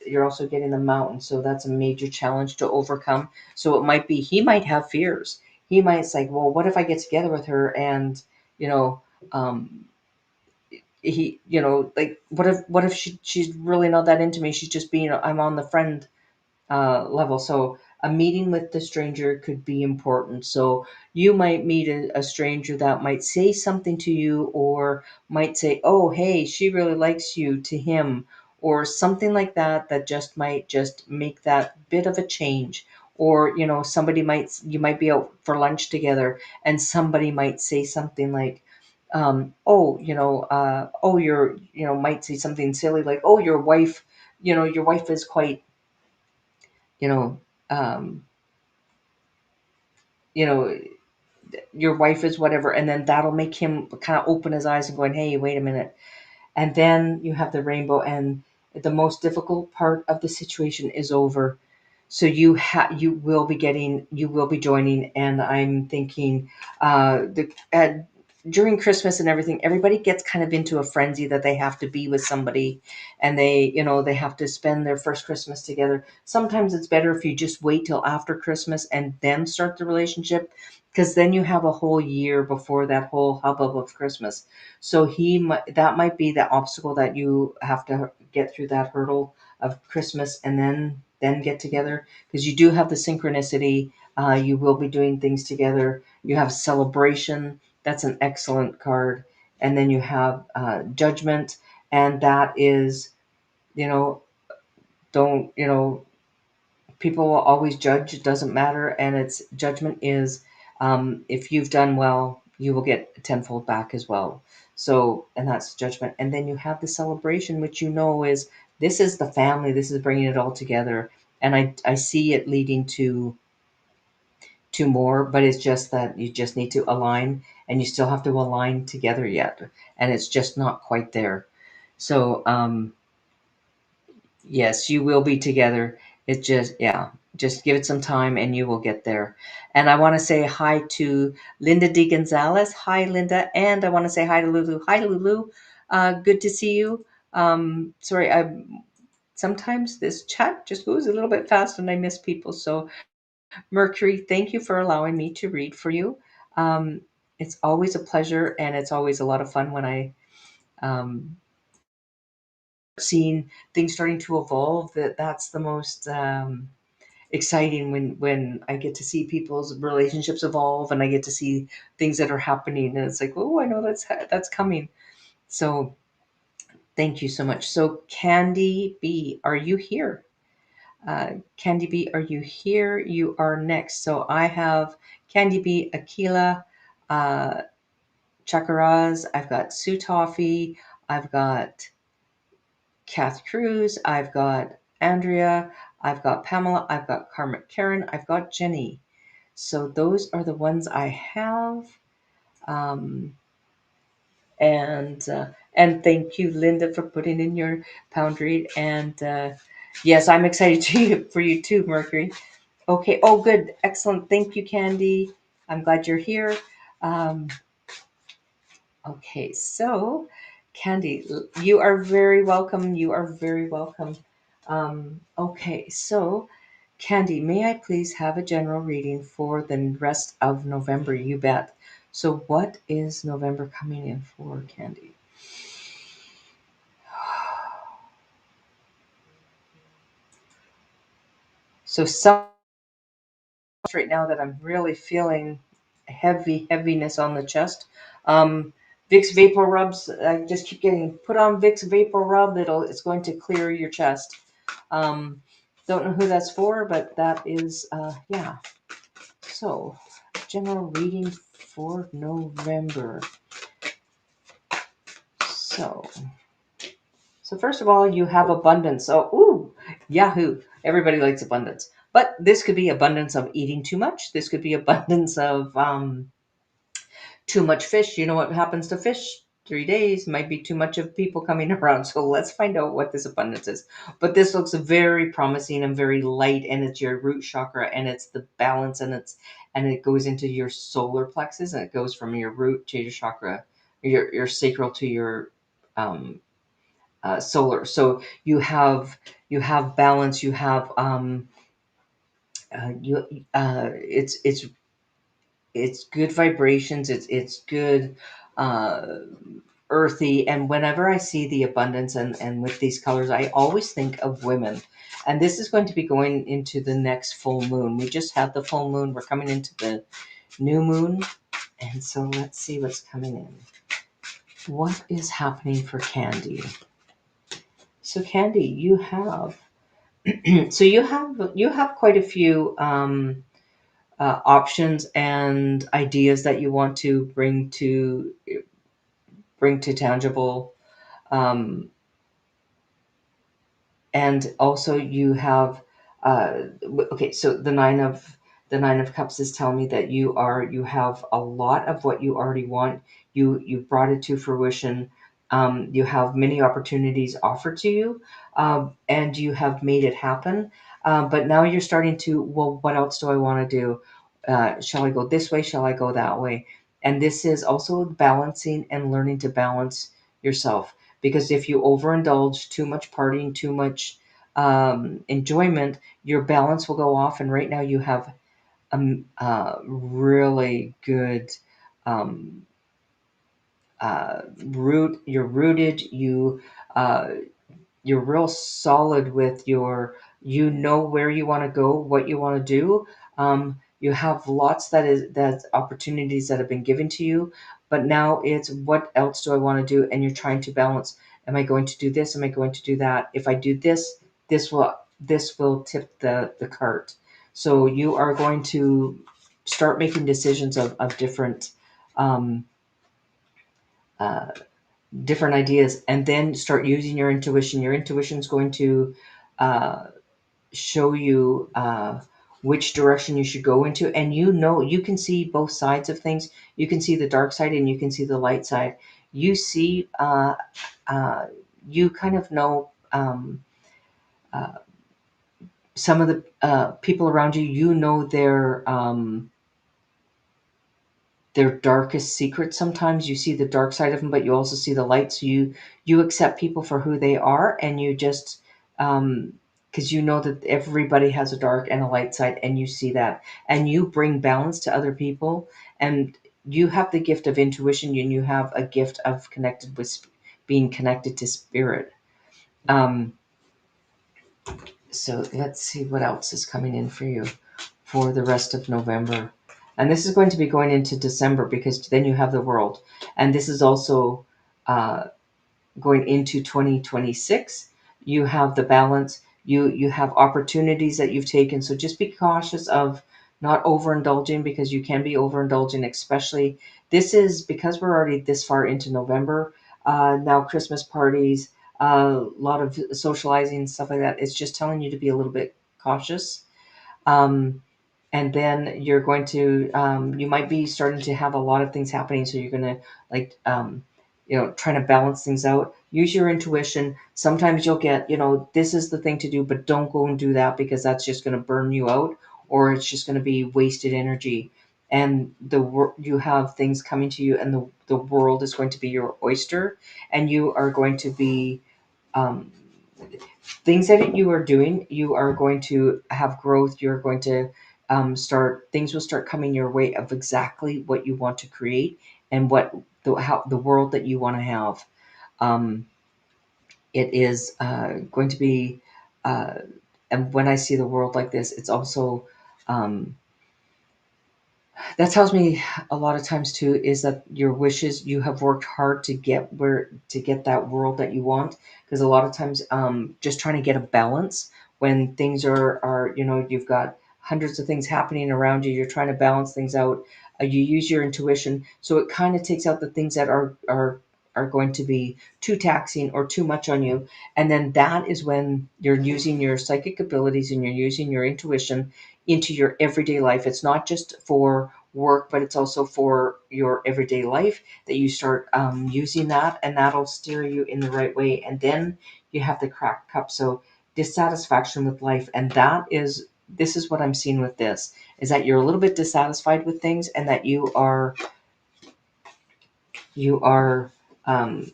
S1: you're also getting the mountain, so that's a major challenge to overcome. So it might be, he might have fears. He might say, well, what if I get together with her, and you know um he like, what if she's really not that into me, she's just being, I'm on the friend level. So a meeting with the stranger could be important. So you might meet a stranger that might say something to you, or might say, "Oh, hey, she really likes you," to him, or something like that. That just might just make that bit of a change. Or you might be out for lunch together, and somebody might say something like, you're, might say something silly like, "Oh, your wife is quite, you know, um, you know, your wife is whatever," and then that'll make him kind of open his eyes and going, "Hey, wait a minute." And then you have the rainbow, and the most difficult part of the situation is over. So you will be joining, and I'm thinking, the during Christmas and everything, everybody gets kind of into a frenzy that they have to be with somebody, and they have to spend their first Christmas together. Sometimes it's better if you just wait till after Christmas and then start the relationship, because then you have a whole year before that whole hubbub of Christmas. So that might be the obstacle, that you have to get through that hurdle of Christmas, and then get together, because you do have the synchronicity. You will be doing things together. You have celebration. That's an excellent card. And then you have judgment, and that is, you know, don't, people will always judge. It doesn't matter. And it's judgment is, if you've done well, you will get tenfold back as well. So, and that's judgment. And then you have the celebration, which is, this is the family. This is bringing it all together. And I see it leading to more, but it's just that you just need to align, and you still have to align together yet. And it's just not quite there. So, yes, you will be together. It just, yeah, just give it some time and you will get there. And I want to say hi to Linda D. Gonzalez. Hi, Linda. And I want to say hi to Lulu. Hi, Lulu. Good to see you. Sorry, sometimes this chat just goes a little bit fast and I miss people. So, Mercury, thank you for allowing me to read for you. Um, it's always a pleasure, and it's always a lot of fun when I um, seeing things starting to evolve. That's the most exciting, when I get to see people's relationships evolve, and I get to see things that are happening, and it's like, oh, I know that's coming. So thank you so much. So Candy B, are you here? Candy B, are you here? You are next. So I have Candy B, Akila, uh, Chakaraz. I've got Sue Toffee. I've got Kath Cruz. I've got Andrea. I've got Pamela. I've got Karma Karen. I've got Jenny. So those are the ones I have. Um, and thank you, Linda, for putting in your pound read. And yes, I'm excited for you too, Mercury. Okay. Oh, good. Excellent. Thank you, Candy. I'm glad you're here. Um, okay. So, Candy, you are very welcome. You are very welcome. Okay. So, Candy, may I please have a general reading for the rest of November? You bet. So, what is November coming in for, Candy? So, some right now that I'm really feeling heaviness on the chest. Um, Vicks Vapor Rubs. I just keep getting put on Vicks Vapor Rub. It's going to clear your chest. Um, don't know who that's for, but that is yeah. So general reading for November. So first of all, you have abundance. So ooh, Yahoo! Everybody likes abundance, but this could be abundance of eating too much. This could be abundance of too much fish. You know what happens to fish? 3 days might be too much of people coming around. So let's find out what this abundance is. But this looks very promising and very light, and it's your root chakra, and it's the balance, and it goes into your solar plexus, and it goes from your root to your chakra, your sacral to your um, solar. So you have balance. You have you it's good vibrations. It's good uh, earthy. And whenever I see the abundance and with these colors, I always think of women. And this is going to be going into the next full moon. We just had the full moon. We're coming into the new moon. And so let's see what's coming in. What is happening for Candy? So Candy, you have so you have quite a few options and ideas that you want to bring to tangible, um, and also you have okay, so the nine of cups is telling me that you have a lot of what you already want. You brought it to fruition. You have many opportunities offered to you, and you have made it happen. But now you're starting to, well, what else do I want to do? Shall I go this way? Shall I go that way? And this is also balancing and learning to balance yourself, because if you overindulge, too much partying, too much enjoyment, your balance will go off. And right now you have really good um, root. You're rooted. Uh, you're real solid with you know where you want to go, what you want to do. You have lots that's opportunities that have been given to you, but now it's what else do I want to do? And you're trying to balance, am I going to do this, am I going to do that? If I do this, this will tip the cart. So you are going to start making decisions of um, uh, different ideas, and then start using your intuition. Your intuition is going to uh, show you which direction you should go into. And you can see both sides of things. You can see the dark side and you can see the light side. You see, uh, you kind of know uh, some of the people around you, their darkest secrets. Sometimes you see the dark side of them, but you also see the light. So you accept people for who they are, and you just because you know that everybody has a dark and a light side, and you see that, and you bring balance to other people, and you have the gift of intuition, and you have a gift of being connected to spirit. Um, so let's see what else is coming in for you for the rest of November. And this is going to be going into December, because then you have the world. And this is also uh, going into 2026. You have the balance. You have opportunities that you've taken. So just be cautious of not overindulging, because you can be overindulging, especially this is because we're already this far into November. Now Christmas parties, a lot of socializing, stuff like that. It's just telling you to be a little bit cautious. Um, and then you're going to you might be starting to have a lot of things happening, so you're going to like trying to balance things out. Use your intuition. Sometimes you'll get, this is the thing to do, but don't go and do that, because that's just going to burn you out, or it's just going to be wasted energy. And you have things coming to you, and the world is going to be your oyster, and you are going to be um, things that you are doing, you are going to have growth. You're going to start, things will start coming your way of exactly what you want to create, and how the world that you want to have. um, it is going to be uh, and when I see the world like this, it's also um, that tells me a lot of times too, is that your wishes, you have worked hard to get that world that you want. Because a lot of times just trying to get a balance when things are you've got hundreds of things happening around you, you're trying to balance things out. You use your intuition, so it kind of takes out the things that are going to be too taxing or too much on you. And then that is when you're using your psychic abilities and you're using your intuition into your everyday life. It's not just for work, but it's also for your everyday life, that you start using that, and that'll steer you in the right way. And then you have the cracked cup. So dissatisfaction with life. And this is what I'm seeing with this, is that you're a little bit dissatisfied with things, and that you are um,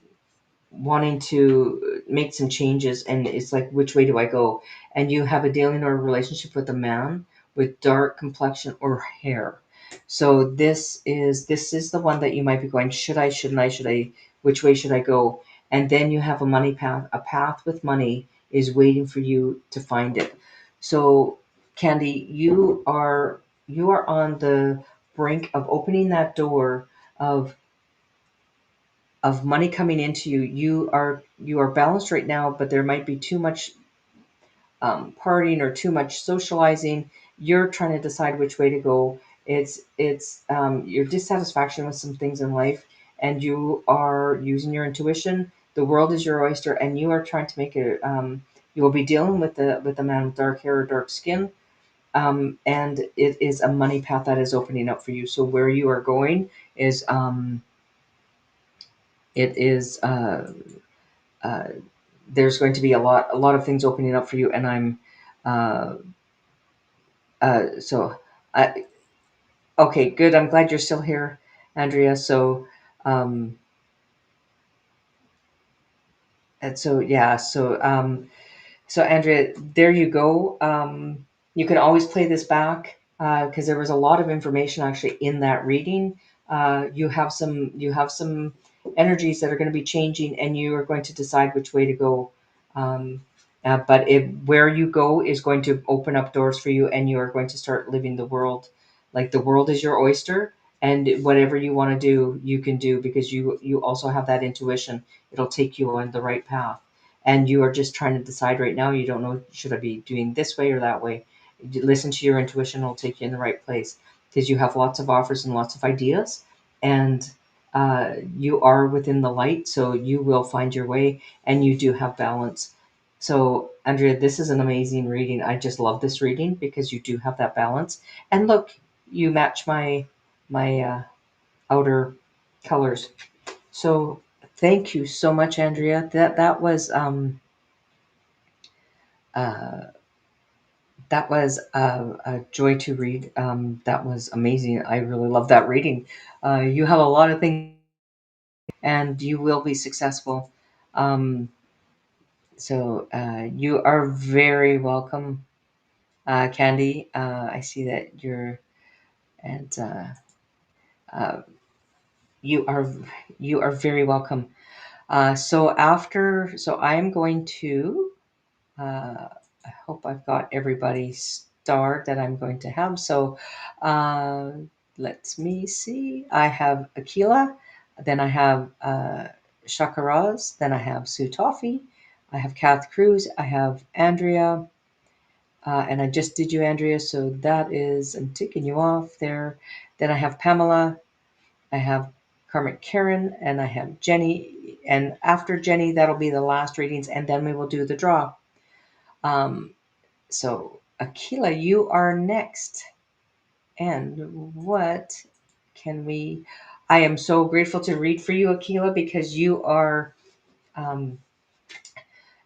S1: wanting to make some changes, and it's like, which way do I go? And you have a dealing or a relationship with a man with dark complexion or hair. So this is the one that you might be going, should I, shouldn't I, should I, which way should I go? And then you have a money path. A path with money is waiting for you to find it. So Candy, you are on the brink of opening that door of money coming into you. You are balanced right now, but there might be too much partying or too much socializing. You're trying to decide which way to go. It's your dissatisfaction with some things in life, and you are using your intuition. The world is your oyster, and you are trying to make it. You will be dealing with the man with dark hair or dark skin, and it is a money path that is opening up for you. So where you are going is it is. Uh, there's going to be a lot of things opening up for you, and I'm uh, so I okay, good. I'm glad you're still here, Andrea. So um and so yeah, so Andrea, there you go. You can always play this back, because there was a lot of information actually in that reading. You have some energies that are going to be changing, and you are going to decide which way to go. Um, but where you go is going to open up doors for you, and you are going to start living the world, like the world is your oyster, and whatever you want to do, you can do, because you also have that intuition. It'll take you on the right path, and you are just trying to decide right now. You don't know, should I be doing this way or that way? You listen to your intuition, it'll take you in the right place, because you have lots of offers and lots of ideas, and you are within the light, so you will find your way, and you do have balance. So Andrea, this is an amazing reading. I just love this reading because you do have that balance. And look, you match my outer colors. So thank you so much, Andrea. Uh, that was a joy to read. That was amazing. I really love that reading. You have a lot of things, and you will be successful. Um, so you are very welcome, Candy. I see that and uh, you are you are very welcome. So I'm going to. I hope I've got everybody starred that I'm going to have. So uh, let me see. I have Akila, then I have Shakaraz, then I have Sue Toffee, I have Kath Cruz, I have Andrea, And I just did you, Andrea. So that is, I'm taking you off there. Then I have Pamela, I have Karmic Karen, and I have Jenny. And after Jenny, that'll be the last readings, and then we will do the draw. Um, so, Akila, you are next. And what can we? I am so grateful to read for you, Akila, because you are. Um,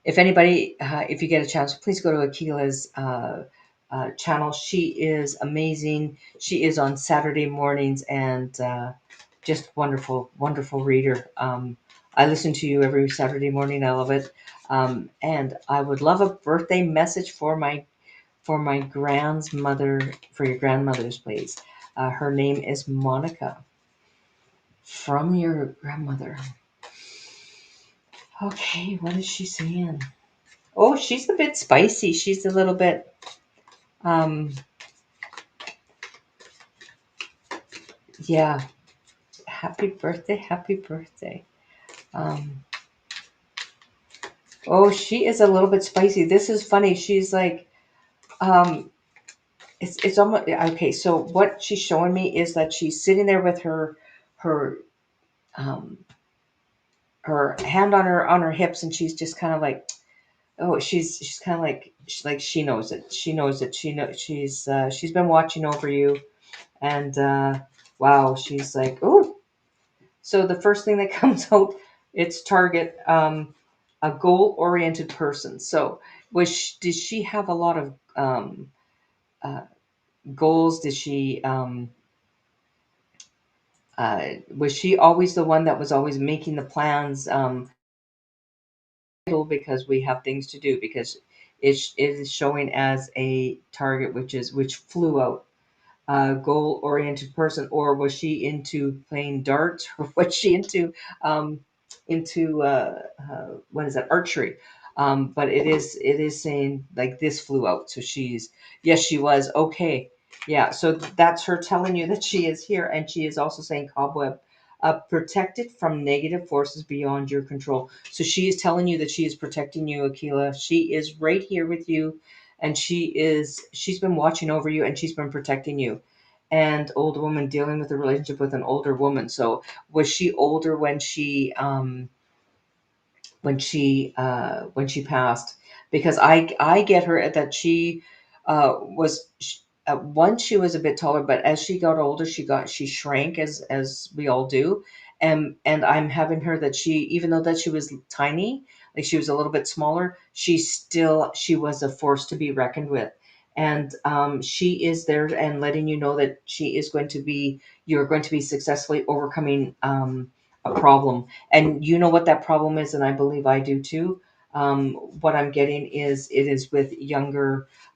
S1: if anybody, if you get a chance, please go to Akila's channel. She is amazing. She is on Saturday mornings and just wonderful, wonderful reader. I listen to you every Saturday morning. I love it. And I would love a birthday message for my grandmother, for your grandmother's, please. Her name is Monica. From your grandmother. Okay, what is she saying? Oh, she's a bit spicy. She's a little bit, um, yeah. Happy birthday, happy birthday. Um, oh, she is a little bit spicy. This is funny. She's like, um, it's almost okay. So what she's showing me is that she's sitting there with her um her hand on her hips, and she's just kind of like, oh, she's kind of like she knows it. She knows it. She's been watching over you, and wow, she's like, oh. So the first thing that comes out, it's target, a goal oriented person. So did she have a lot of uh, goals? Did she was she always the one that was always making the plans? Because we have things to do, because it is showing as a target which flew out, goal oriented person, or was she into playing darts, or was she um, into what is that, archery? But it is saying like this flew out. So she's, yes, she was okay. Yeah, so that's her telling you that she is here, and she is also saying cobweb. Protected from negative forces beyond your control. So she is telling you that she is protecting you, Akila. She is right here with you, and she's been watching over you, and she's been protecting you. And old woman, dealing with a relationship with an older woman. So was she older when she passed? Because I get her at that she was at once she was a bit taller, but as she got older, she shrank, as we all do. And I'm having her that she, even though that she was tiny, like she was a little bit smaller, she was a force to be reckoned with. And she is there and letting you know that she is going to be, you're going to be successfully overcoming a problem. And you know what that problem is, and I believe I do too. What I'm getting is it is with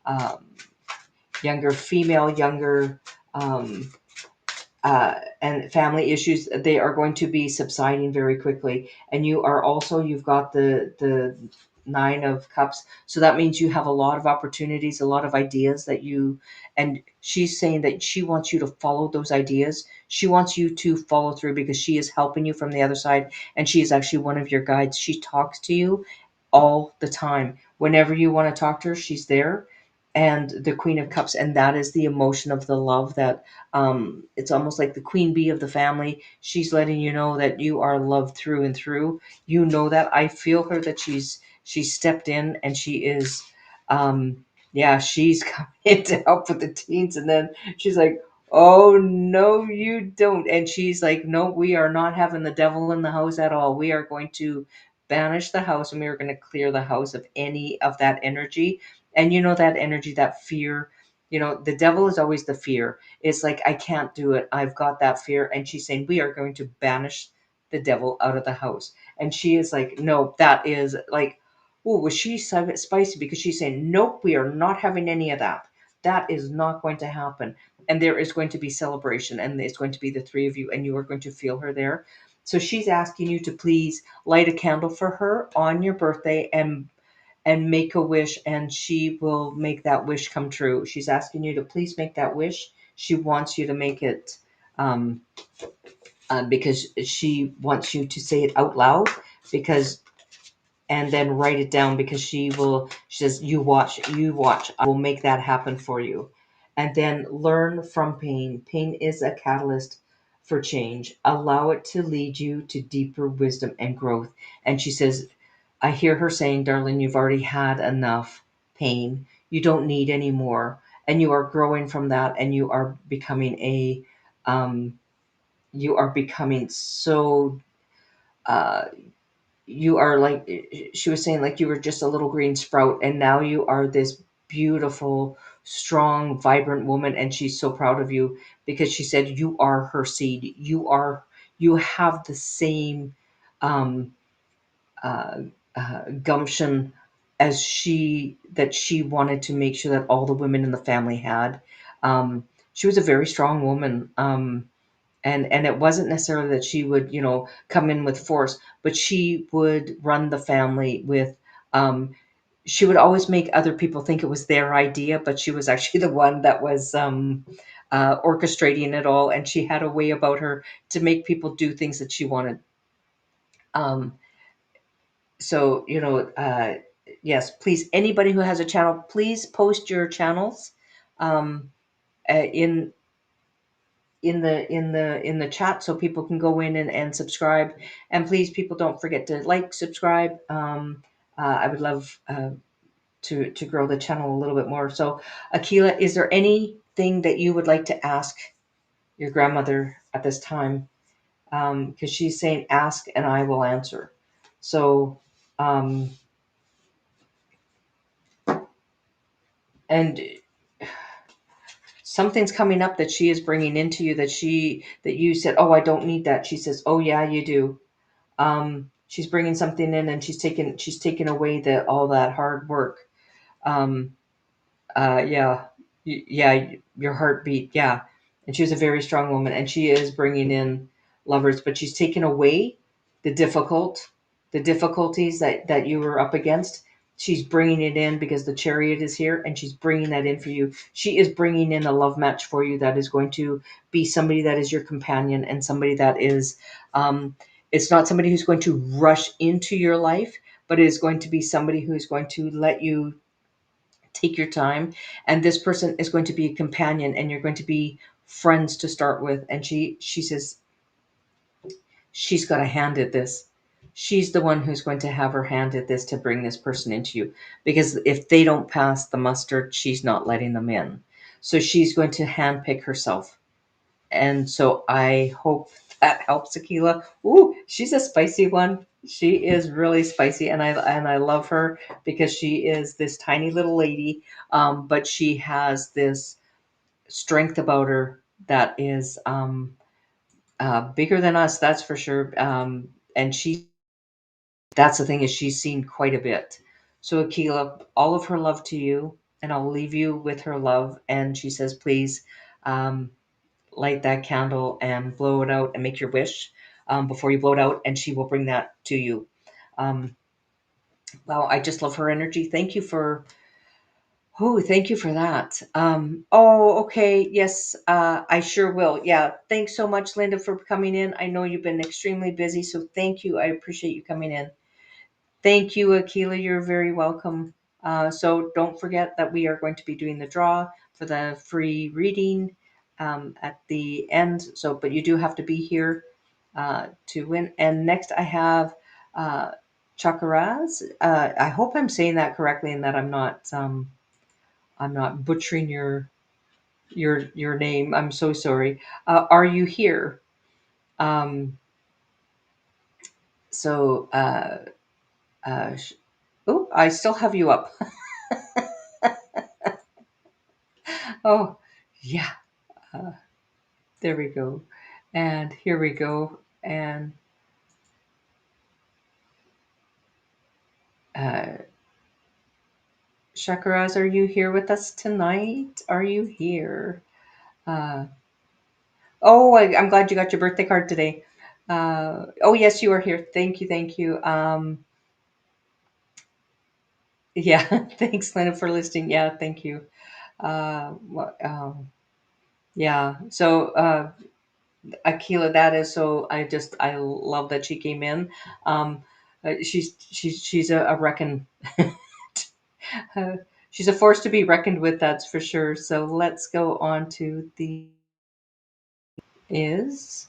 S1: um, younger female, younger, um, and family issues. They are going to be subsiding very quickly. And you are also, you've got the nine of cups, so that means you have a lot of opportunities, a lot of ideas that you, and she's saying that she wants you to follow those ideas. She wants you to follow through, because she is helping you from the other side, and she is actually one of your guides. She talks to you all the time. Whenever you want to talk to her, she's there. And the Queen of Cups, and that is the emotion of the love that, it's almost like the queen bee of the family. She's letting you know that you are loved through and through. You know that. I feel her that she's stepped in, and she is, yeah, she's coming in to help with the teens, and then she's like, oh no, you don't. And she's like, no, we are not having the devil in the house at all. We are going to banish the house, and we are going to clear the house of any of that energy. And you know, that energy, that fear, the devil is always the fear. It's like, I can't do it, I've got that fear. And she's saying, we are going to banish the devil out of the house. And she is like, no, that is like, oh, was she spicy? Because she's saying, nope, we are not having any of that. That is not going to happen. And there is going to be celebration, and it's going to be the three of you, and you are going to feel her there. So she's asking you to please light a candle for her on your birthday, and make a wish, and she will make that wish come true. She's asking you to please make that wish. She wants you to make it, um, because she wants you to say it out loud, because and then write it down, because she says, you watch, I will make that happen for you. And then learn from pain. Pain is a catalyst for change. Allow it to lead you to deeper wisdom and growth. And she says, I hear her saying, darling, you've already had enough pain, you don't need any more, and you are growing from that, and um, you are becoming so uh, you are like, she was saying, like you were just a little green sprout, and now you are this beautiful, strong, vibrant woman, and she's so proud of you, because she said you are her seed. You have the same um, uh, gumption as she wanted to make sure that all the women in the family had. She was a very strong woman. And it wasn't necessarily that she would, come in with force, but she would run the family with, um, she would always make other people think it was their idea, but she was actually the one that was orchestrating it all, and she had a way about her to make people do things that she wanted. um, so yes, please, anybody who has a channel, please post your channels um, in in the chat, so people can go in and subscribe. And please, people, don't forget to like, subscribe. I would love to grow the channel a little bit more. So, Akila, is there anything that you would like to ask your grandmother at this time? Because she's saying ask and I will answer. So um, and something's coming up that she is bringing into you, that you said, oh, I don't need that. She says, oh yeah, you do. She's bringing something in, and she's taking away all that hard work. um, yeah, yeah, your heartbeat, yeah. And she was a very strong woman, and she is bringing in lovers, but she's taken away the difficulties that you were up against. She's bringing it in, because the chariot is here, and she's bringing that in for you. She is bringing in a love match for you, that is going to be somebody that is your companion, and somebody that is, um, it's not somebody who's going to rush into your life, but it is going to be somebody who is going to let you take your time. And this person is going to be a companion, and you're going to be friends to start with. And she says she's got a hand at this. She's the one who's going to have her hand at this, to bring this person into you, because if they don't pass the mustard, she's not letting them in. So she's going to handpick herself. And so I hope that helps, Akila. Ooh, she's a spicy one. She is really spicy, and I love her, because she is this tiny little lady, but she has this strength about her that is bigger than us. That's for sure. And that's the thing, is she's seen quite a bit. So, Akila, all of her love to you, and I'll leave you with her love. And she says, please. Um, Light that candle and blow it out, and make your wish before you blow it out, and she will bring that to you. Um, wow, I just love her energy. Thank you for that. Oh, okay. Yes, I sure will. Yeah. Thanks so much, Linda, for coming in. I know you've been extremely busy, so thank you. I appreciate you coming in. Thank you, Akila. You're very welcome. So don't forget that we are going to be doing the draw for the free reading at the end. So, but you do have to be here to win. And next, I have uh, Chakaraz. I hope I'm saying that correctly, and that I'm not butchering your name. I'm so sorry. Are you here? Um, so, sh- oh, I still have you up. Oh, yeah. Uh, there we go. And here we go. And uh, Chakras, are you here with us tonight? Are you here? Uh, oh, I'm glad you got your birthday card today. Oh, yes, you are here. Thank you. Thank you. Yeah, thanks, Lena, for listening. Yeah, thank you. Yeah, so Akila, that is so. I love that she came in. Um, She's a reckon. uh, she's a force to be reckoned with. That's for sure. So let's go on to the is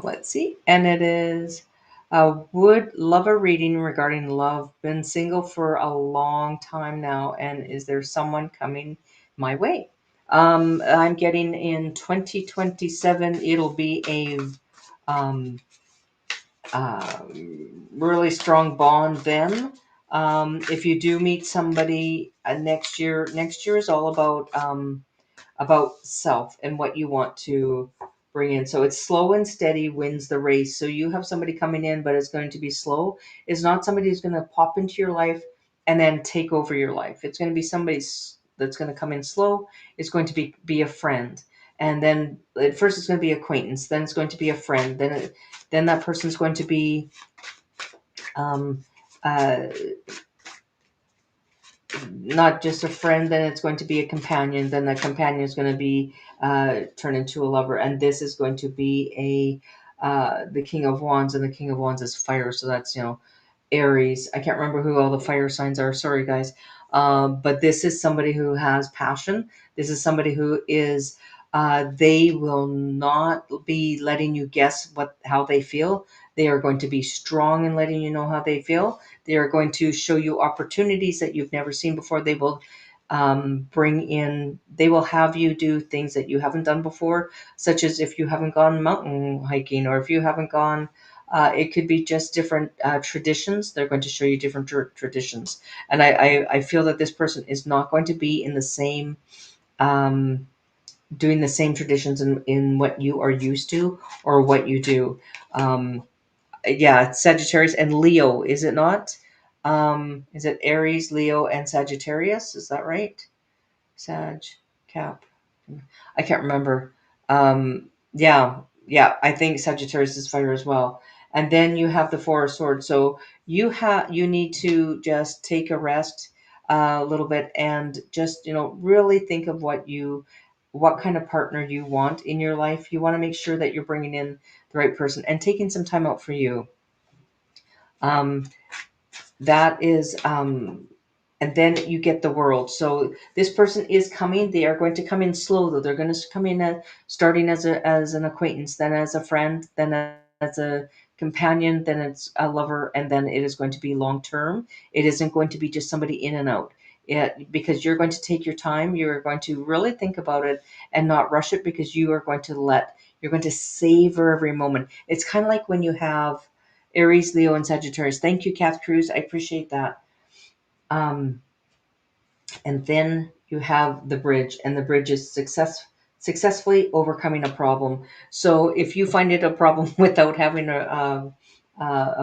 S1: let's see, and it is. Would love a reading regarding love. Been single for a long time now, and is there someone coming my way? I'm getting in 2027. It'll be a um, uh, really strong bond then. If you do meet somebody next year is all about self and what you want to bring in. So it's slow and steady wins the race. So you have somebody coming in, but it's going to be slow. It's not somebody who's going to pop into your life and then take over your life. It's going to be somebody that's going to come in slow. It's going to be a friend. And then at first it's going to be acquaintance, then it's going to be a friend, then that person's going to be um, uh, not just a friend, then it's going to be a companion, then the companion is going to be turned into a lover, and this is going to be the King of Wands, and the King of Wands is fire, so that's Aries. I can't remember who all the fire signs are. Sorry, guys. But this is somebody who has passion. This is somebody who is. They will not be letting you guess how they feel. They are going to be strong in letting you know how they feel. They are going to show you opportunities that you've never seen before. They will bring in. They will have you do things that you haven't done before, such as if you haven't gone mountain hiking or if you haven't gone it could be just different traditions. They're going to show you different traditions. And I feel that this person is not going to be in the same, doing the same traditions in what you are used to or what you do. Yeah, Sagittarius and Leo, is it not? Is it Aries, Leo, and Sagittarius? Is that right? Sag, Cap. I can't remember. Yeah, I think Sagittarius is fire as well. And then you have the Four of Swords. So you need to just take a rest a little bit and just really think of what kind of partner you want in your life. You want to make sure that you're bringing in the right person and taking some time out for you. Um, that is and then you get the world. So this person is coming. They are going to come in slow, though. They're going to come in starting as an acquaintance, then as a friend, then as a companion, then it's a lover, and then it is going to be long term. It isn't going to be just somebody in and out. Because you're going to take your time. You're going to really think about it and not rush it, because you're going to savor every moment. It's kind of like when you have Aries, Leo, and Sagittarius. Thank you, Kath Cruz. I appreciate that. Um, and then you have the bridge, and the bridge is successfully overcoming a problem. So if you find it a problem without having a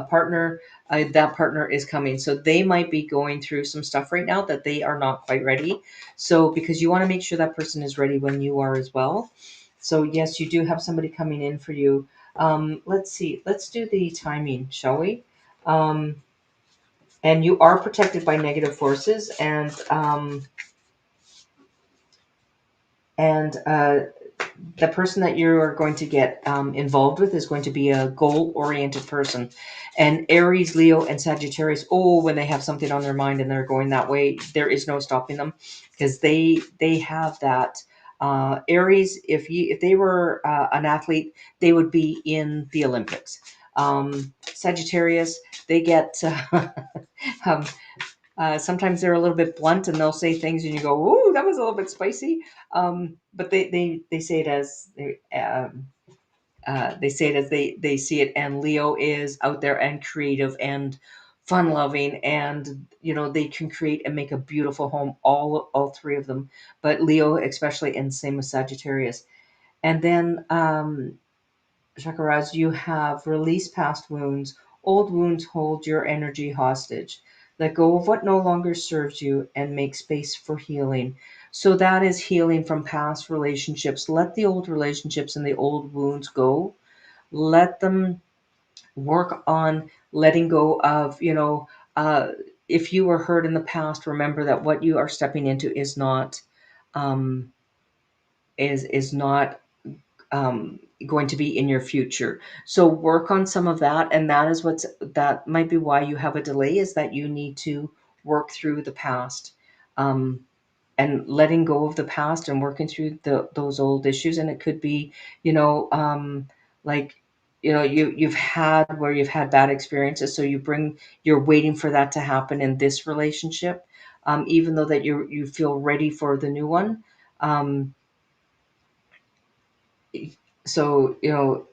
S1: partner, that partner is coming. So they might be going through some stuff right now that they are not quite ready. So because you want to make sure that person is ready when you are as well. So yes, you do have somebody coming in for you. Let's see. Let's do the timing, shall we? Um, and you are protected by negative forces, and the person that you are going to get involved with is going to be a goal-oriented person. And Aries, Leo, and Sagittarius, oh, when they have something on their mind and they're going that way, there is no stopping them, because they have that. Aries, if they were an athlete, they would be in the Olympics. Sagittarius, they get um, sometimes they're a little bit blunt and they'll say things and you go, "Ooh, that was a little bit spicy." But they say it as they say it as they see it. And Leo is out there and creative and fun loving, and they can create and make a beautiful home. All three of them, but Leo especially, and same with Sagittarius. And then Chakaras, you have released past wounds. Old wounds hold your energy hostage. Let go of what no longer serves you and make space for healing. So that is healing from past relationships. Let the old relationships and the old wounds go. Let them work on letting go of, if you were hurt in the past, remember that what you are stepping into is not, um, is not going to be in your future. So work on some of that, and that might be why you have a delay, is that you need to work through the past. Um, and letting go of the past and working through those old issues. And it could be, you know, like, you've had bad experiences, so you're waiting for that to happen in this relationship, even though that you feel ready for the new one. um, so you know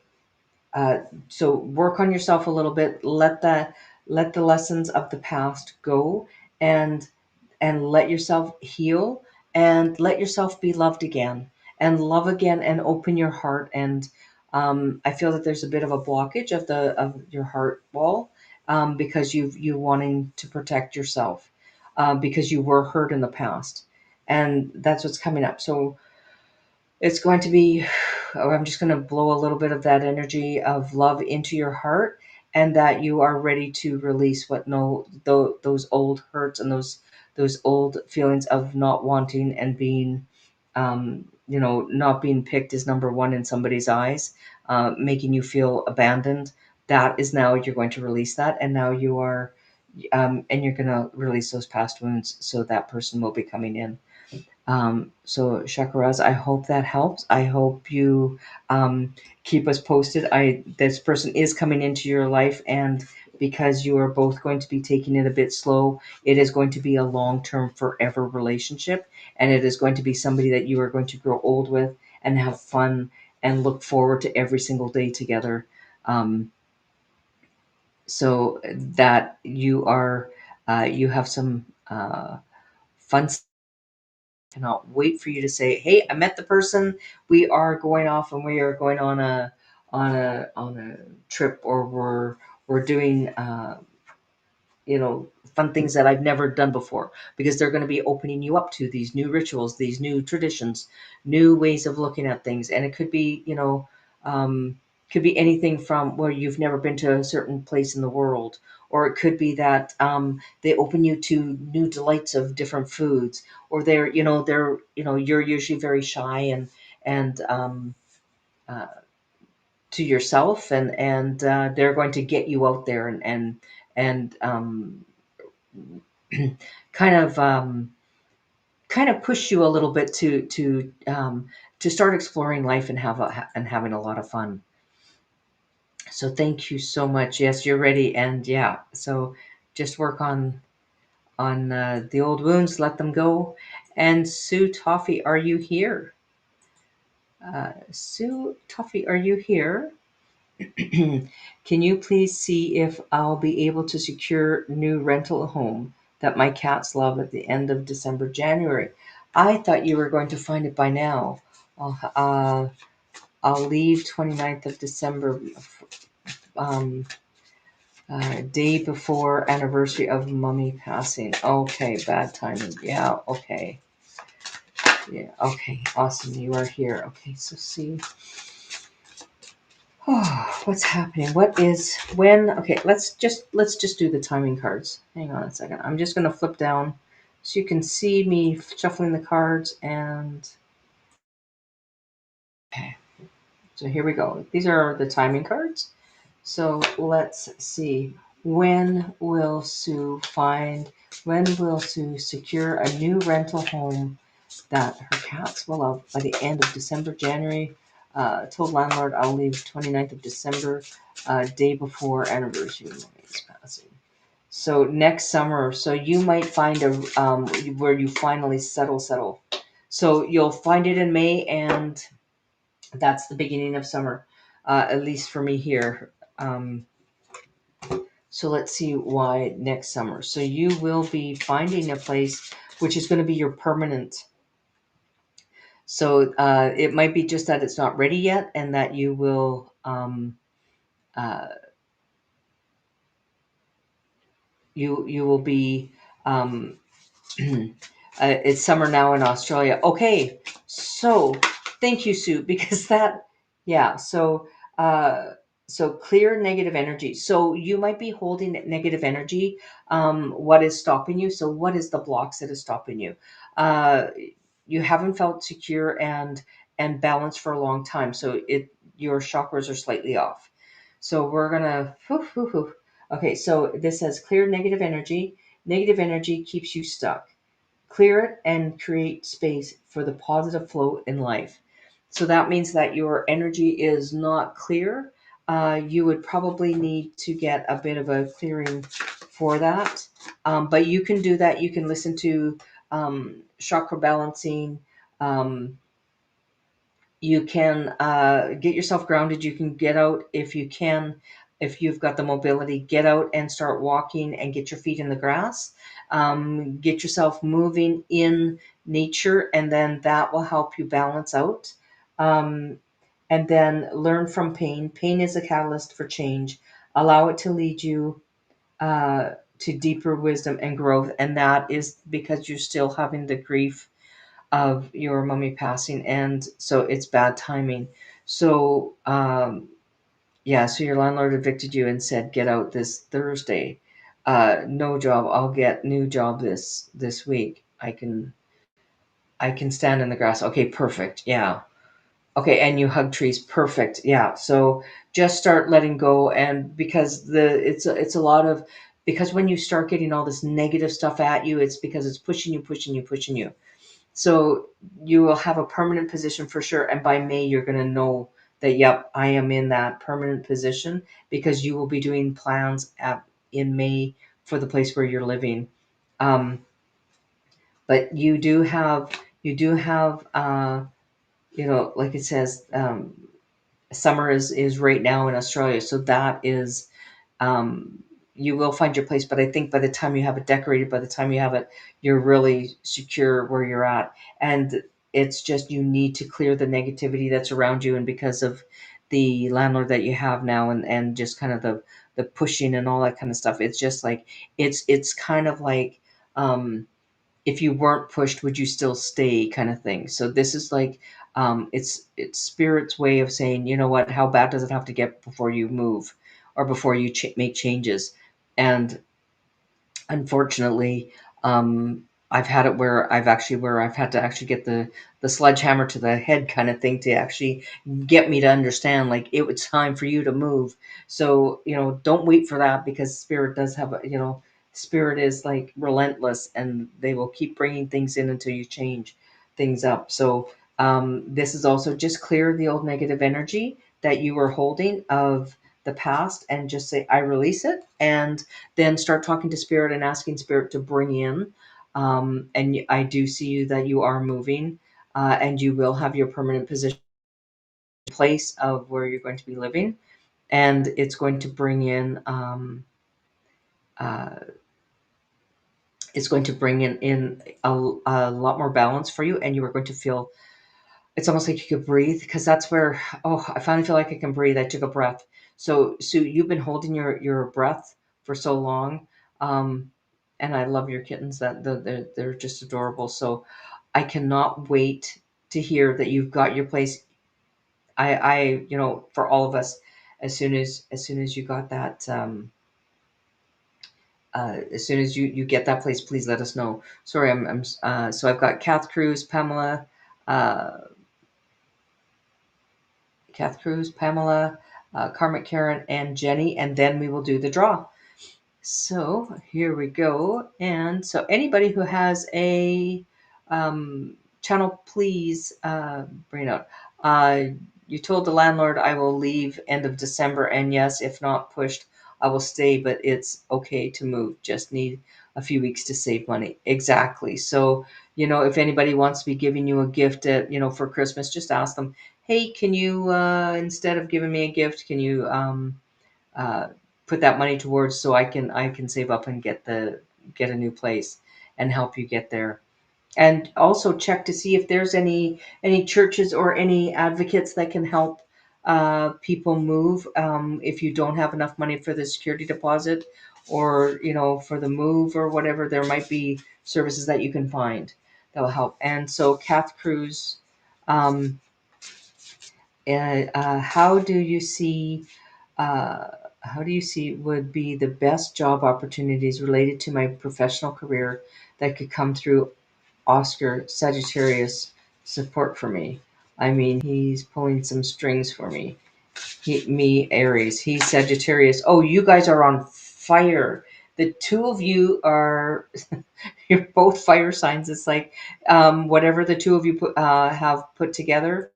S1: uh, so work on yourself a little bit, let the lessons of the past go, and let yourself heal, and let yourself be loved again, and love again, and open your heart. And I feel that there's a bit of a blockage of your heart wall, because you wanting to protect yourself, because you were hurt in the past, and that's what's coming up. So it's going to be, I'm just going to blow a little bit of that energy of love into your heart, and that you are ready to release what no those old hurts, and those old feelings of not wanting and being, not being picked as number one in somebody's eyes, making you feel abandoned. That is, now you're going to release that, and now you are, and you're going to release those past wounds, so that person will be coming in. So Chakras, I hope that helps. I hope you, keep us posted. This person is coming into your life, and because you are both going to be taking it a bit slow, it is going to be a long-term, forever relationship, and it is going to be somebody that you are going to grow old with and have fun and look forward to every single day together. Um, so that you have some fun. Cannot wait for you to say, "Hey, I met the person. We are going off, and we are going on a trip, or we're doing fun things that I've never done before," because they're going to be opening you up to these new rituals, these new traditions, new ways of looking at things. And it could be, could be anything from where you've never been to a certain place in the world, or it could be that they open you to new delights of different foods, or you're usually very shy and uh, to yourself, and they're going to get you out there, and kind of push you a little bit to start exploring life and having a lot of fun. So thank you so much. Yes, you're ready, and yeah, so just work on the old wounds, let them go. And Sue Toffee, are you here? Sue Toffee, are you here? Can you please see if I'll be able to secure new rental home that my cats love at the end of December, January? I thought you were going to find it by now. I'll leave 29th of December, um, day before anniversary of mummy passing. Okay, bad timing. Yeah, okay. Yeah, okay, awesome. You are here. Okay, so see. Oh, what's happening? What is when? Okay, let's just do the timing cards. Hang on a second. I'm just gonna flip down so you can see me shuffling the cards. And okay, so here we go. These are the timing cards. So let's see. When will Sue find? When will Sue secure a new rental home that her cats will love by the end of December, January? Told landlord I'll leave 29th of December, day before anniversary of mommy's passing. So next summer, so you might find where you finally settle. So you'll find it in May, and that's the beginning of summer, at least for me here. So let's see why next summer. So you will be finding a place which is going to be your permanent. So it might be just that it's not ready yet, and that uh, you will be um, it's summer now in Australia. Okay, so thank you, Sue, because yeah. Uh, so clear negative energy. So you might be holding negative energy. What is stopping you? So what is the blocks that is stopping you? Uh, you haven't felt secure and balanced for a long time. So your chakras are slightly off. So we're gonna. Okay, so this says clear negative energy. Negative energy keeps you stuck. Clear it and create space for the positive flow in life. So that means that your energy is not clear. You would probably need to get a bit of a clearing for that. But you can do that. You can listen to chakra balancing. Um, you can get yourself grounded. You can get out if you can. If you've got the mobility, get out and start walking and get your feet in the grass. Get yourself moving in nature, and then that will help you balance out. Um, and then learn from pain. Pain is a catalyst for change. Allow it to lead you to deeper wisdom and growth. And that is because you're still having the grief of your mummy passing, and so it's bad timing. So yeah, so your landlord evicted you and said get out this Thursday. No job. I'll get new job this week. I can stand in the grass. Okay, perfect. Yeah. Okay, and you hug trees. Perfect. Yeah. So just start letting go, and because it's a lot of, because when you start getting all this negative stuff at you, it's because it's pushing you, pushing you, pushing you. So you will have a permanent position for sure. And by May, you're going to know that, yep, I am in that permanent position, because you will be doing plans in May for the place where you're living. Um, but you do have, like it says, summer is right now in Australia. So that is, um, you will find your place, but I think by the time you have it decorated, by the time you have it, you're really secure where you're at. And it's just, you need to clear the negativity that's around you. And because of the landlord that you have now, and just kind of the pushing and all that kind of stuff, it's just like, it's kind of like, if you weren't pushed, would you still stay, kind of thing. So this is like, it's spirit's way of saying, you know what, how bad does it have to get before you move, or before you make changes. And unfortunately, I've had it where I've had to actually get the sledgehammer to the head, kind of thing, to actually get me to understand, like, it was time for you to move. So don't wait for that, because spirit does have spirit is like relentless, and they will keep bringing things in until you change things up. So this is also just clear the old negative energy that you were holding of the past, and just say, I release it. And then start talking to spirit and asking spirit to bring in. And I do see you that you are moving, and you will have your permanent position, place of where you're going to be living, and uh, it's going to bring in a lot more balance for you, and you are going to feel, it's almost like you could breathe, because that's where, oh, I finally feel like I can breathe. I took a breath. So Sue, you've been holding your breath for so long. And I love your kittens, that they're just adorable. So I cannot wait to hear that you've got your place. For all of us, as soon as you got that, as soon as you get that place, please let us know. Sorry, so I've got uh, Kath Cruz, Pamela, Carmen, Karen, and Jenny, and then we will do the draw. So here we go. And so anybody who has a channel, please bring it out. You told the landlord I will leave end of December, and yes, if not pushed, I will stay, but it's okay to move. Just need a few weeks to save money. Exactly. So, if anybody wants to be giving you a gift for Christmas, just ask them, hey, can you, instead of giving me a gift, can you, uh, put that money towards, so I can save up and get a new place, and help you get there. And also check to see if there's any churches or any advocates that can help people move, if you don't have enough money for the security deposit, or for the move or whatever. There might be services that you can find that will help. And so Kath Cruz, um, how do you see uh, would be the best job opportunities related to my professional career that could come through Oscar Sagittarius support for me? I mean, he's pulling some strings for me. Me, Aries. He's Sagittarius. Oh, you guys are on fire. The two of you are, you're both fire signs. It's like whatever the two of you have put together,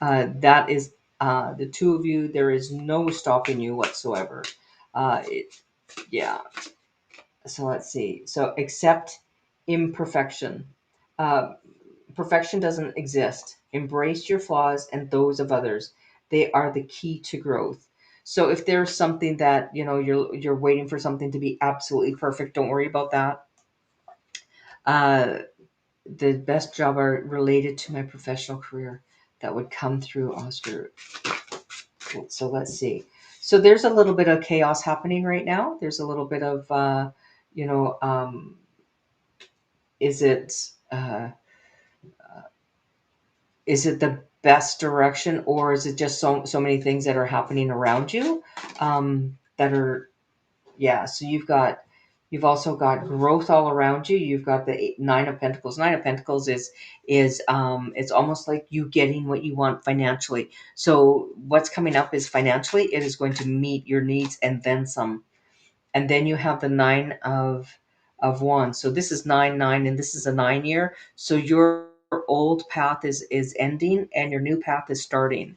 S1: that is the two of you. There is no stopping you whatsoever. Yeah. So let's see. So accept imperfection. Uh, Perfection doesn't exist. Embrace your flaws and those of others. They are the key to growth. So if there's something that you're waiting for something to be absolutely perfect, don't worry about that. Uh, the best job are related to my professional career that would come through, Oscar. So let's see. So there's a little bit of chaos happening right now. There's a little bit of you know is it is it the best direction, or is it just so many things that are happening around you that are, yeah. So you've also got growth all around you. You've got the nine of pentacles. Nine of pentacles is it's almost like you getting what you want financially. So what's coming up is financially it is going to meet your needs and then some. And then you have the nine of wands. So this is 9 9, and this is a 9 year. So your old path is ending and your new path is starting.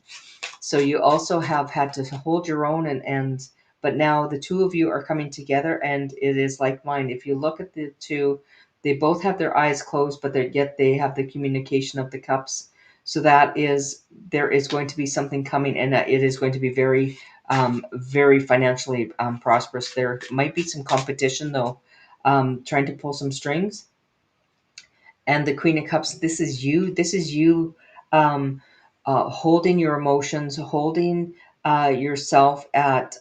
S1: So you also have had to hold your own, and but now the two of you are coming together, and it is like mine. If you look at the two, they both have their eyes closed, but yet they have the communication of the cups. So that is, there is going to be something coming, and it is going to be very financially prosperous. There might be some competition though, trying to pull some strings. And the Queen of Cups, this is you. This is you um, holding your emotions, holding yourself at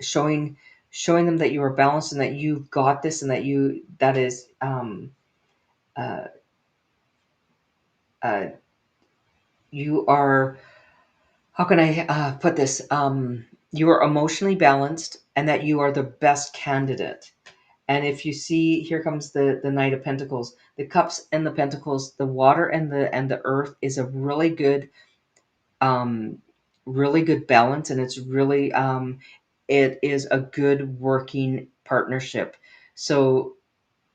S1: showing them that you are balanced and that you've got this, and that is uh, uh, you are, how can I put this? You are emotionally balanced, and that you are the best candidate. And if you see, here comes the Knight of Pentacles, the Cups and the Pentacles, the water and the earth is a um, really good balance, and it's really it is a good working partnership. So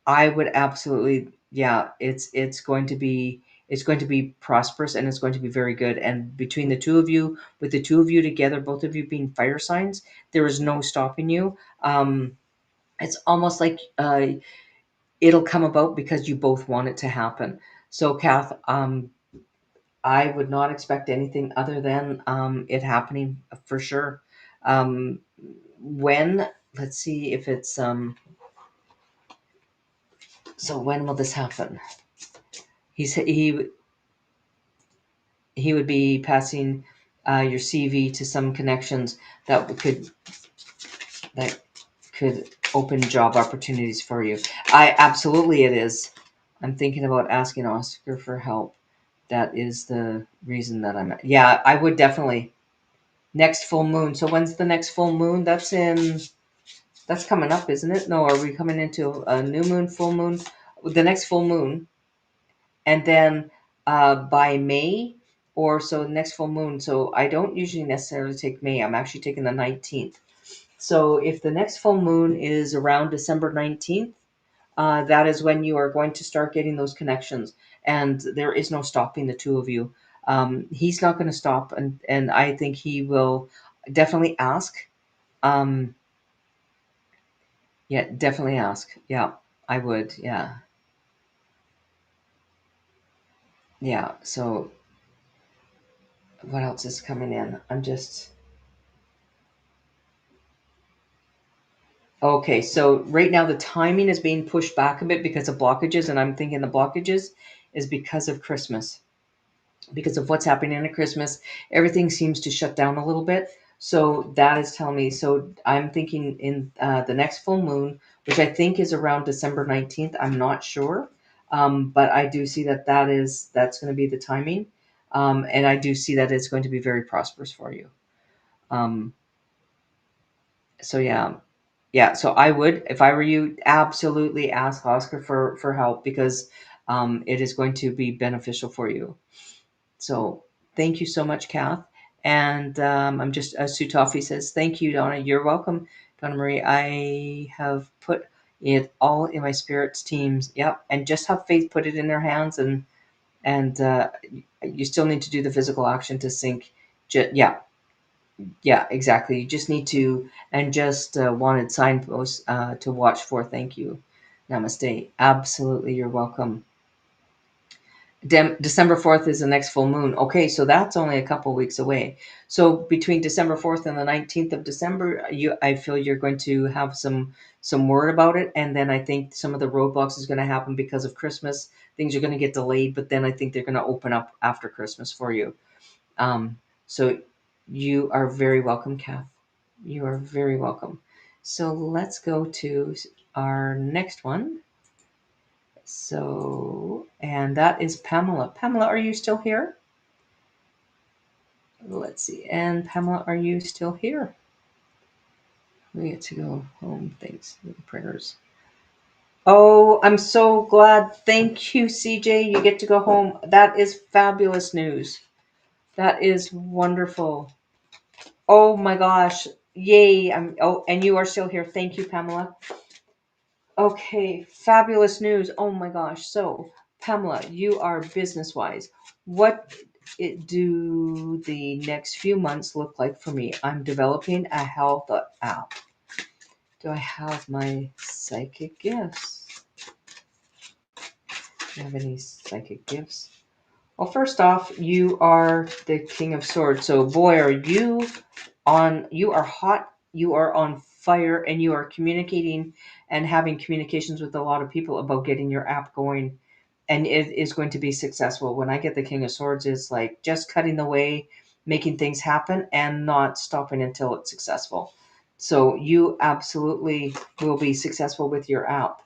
S1: I would absolutely, yeah, it's going to be prosperous, and it's going to be very good. And between the two of you, with the two of you together, both of you being fire signs, there is no stopping you. It's almost like it'll come about because you both want it to happen. So, Kath, I would not expect anything other than it happening for sure. Um, when, let's see if it's so when will this happen? He he would be passing your CV to some connections that that could open job opportunities for you. I absolutely it is. I'm thinking about asking Oscar for help. That is the reason that I'm. Yeah, I would definitely. Next full moon. So when's the next full moon? That's coming up, isn't it? No, are we coming into a new moon, full moon? The next full moon, and then by May, or so next full moon. So I don't usually necessarily take May. I'm actually taking the 19th. So if the next full moon is around December 19th, that is when you are going to start getting those connections, and there is no stopping the two of you. He's not going to stop, and I think he will definitely ask. Um, yeah, definitely ask. Yeah, I would. Yeah, yeah. So what else is coming in? I'm just okay. So right now the timing is being pushed back a bit because of blockages, and I'm thinking the blockages is because of Christmas. Because of what's happening at Christmas, everything seems to shut down a little bit. So that is telling me. So I'm thinking in the next full moon, which I think is around December 19th. I'm not sure, but I do see that's going to be the timing, and I do see that it's going to be very prosperous for you. Um, so yeah, yeah. So I would, if I were you, absolutely ask Oscar for help because it is going to be beneficial for you. So thank you so much, Kath. And I'm just, Sue Toffee says, thank you, Donna. You're welcome, Donna Marie. I have put it all in my spirits teams. Yep. And just have faith, put it in their hands, and you still need to do the physical action to sync. Yeah, yeah, exactly. You just need to, and just wanted signposts to watch for. Thank you. Namaste. Absolutely. You're welcome. December 4th is the next full moon. Okay, so that's only a couple weeks away. So between December 4th and the 19th of December, I feel you're going to have some word about it, and then I think some of the roadblocks is going to happen because of Christmas. Things are going to get delayed, but then I think they're going to open up after Christmas for you. So you are very welcome, Kath. You are very welcome. So let's go to our next one. So, and that is Pamela. Pamela, are you still here? Let's see. And Pamela, are you still here? We get to go home. Thanks. Prayers. Oh, I'm so glad. Thank you, CJ. You get to go home. That is fabulous news. That is wonderful. Oh my gosh. Yay. And you are still here. Thank you, Pamela. Okay, fabulous news. Oh my gosh. So, Pamela, you are business wise. What do the next few months look like for me? I'm developing a health app. Do I have my psychic gifts? Do you have any psychic gifts? Well, first off, you are the King of Swords. So, boy, are you on, you are hot, you are on fire, and you are communicating and having communications with a lot of people about getting your app going, and it is going to be successful. When I get the King of Swords, it's like just cutting the way, making things happen, and not stopping until it's successful. So you absolutely will be successful with your app.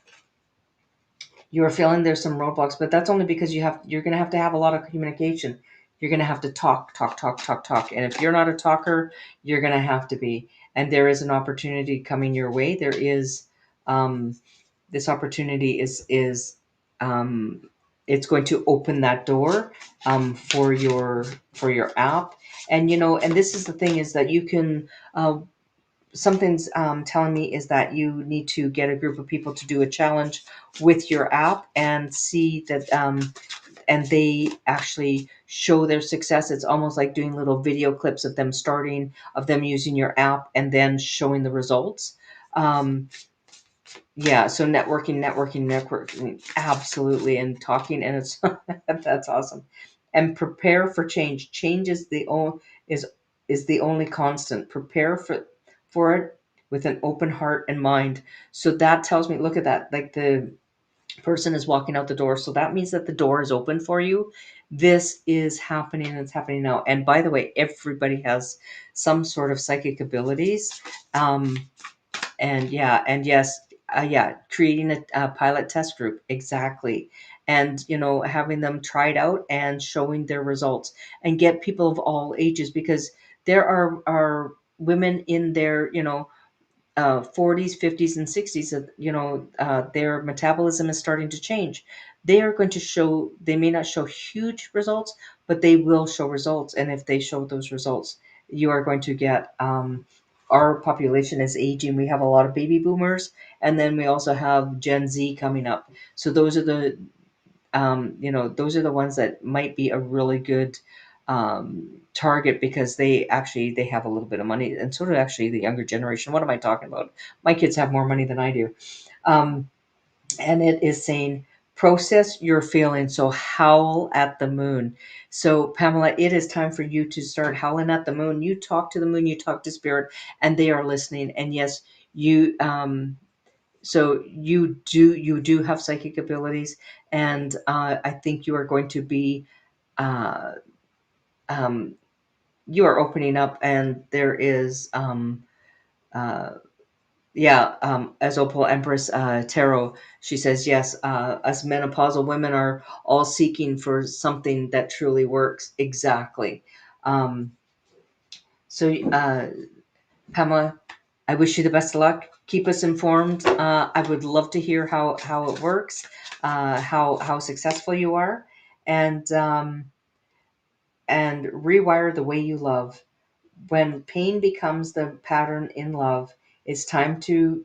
S1: You're feeling there's some roadblocks, but that's only because you're going to have a lot of communication. You're going to have to talk. And if you're not a talker, you're going to have to be. And there is an opportunity coming your way. There is, this opportunity is it's going to open that door for your app. And and this is the thing, is that you can, something's telling me is that you need to get a group of people to do a challenge with your app and see that, and they actually show their success. It's almost like doing little video clips of them starting, of them using your app, and then showing the results. um, yeah, so networking, absolutely, and talking, and it's that's awesome. And prepare for change. Change is the only constant. Prepare for it with an open heart and mind. So that tells me, look at that, like the person is walking out the door, so that means that the door is open for you. This is happening, and it's happening now. And by the way, everybody has some sort of psychic abilities. And yeah, and yes, yeah, creating a pilot test group, exactly. And having them try it out and showing their results, and get people of all ages, because there are women in their 40s, 50s, and 60s that their metabolism is starting to change. They are going to show, they may not show huge results, but they will show results. And if they show those results, you are going to get, our population is aging. We have a lot of baby boomers, and then we also have Gen Z coming up. So those are the, those are the ones that might be a really good target, because they have a little bit of money, and so do actually the younger generation. What am I talking about? My kids have more money than I do. um, and it is saying, process your feelings, so howl at the moon. So, Pamela, it is time for you to start howling at the moon. You talk to the moon, you talk to spirit, and they are listening. And yes, you so you do have psychic abilities, and I think you are going to be, uh, um, you are opening up, and there is, uh, yeah, as Opal Empress Tarot, she says, yes, us menopausal women are all seeking for something that truly works. Exactly. um, so Pamela, I wish you the best of luck. Keep us informed. I would love to hear how it works, how successful you are, and rewire the way you love. When pain becomes the pattern in love, it's time to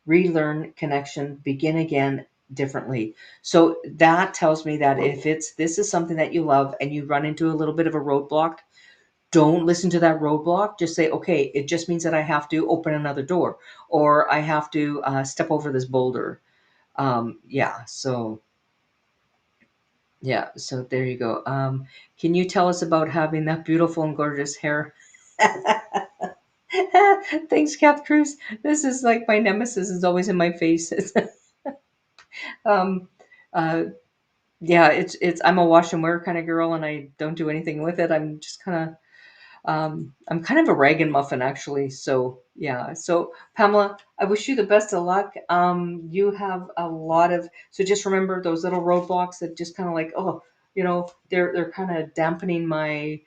S1: relearn connection, begin again differently. So that tells me that if it's this is something that you love and you run into a little bit of a roadblock, don't listen to that roadblock. Just say, okay, it just means that I have to open another door, or I have to step over this boulder. Yeah. So there you go. Can you tell us about having that beautiful and gorgeous hair? Thanks, Kath Cruz. This is like my nemesis is always in my face. um, uh, yeah, it's I'm a wash and wear kind of girl, and I don't do anything with it. I'm just kind of I'm kind of a rag and muffin actually. So yeah. So Pamela, I wish you the best of luck. You have a lot of so just remember those little roadblocks that just kind of like they're kind of dampening my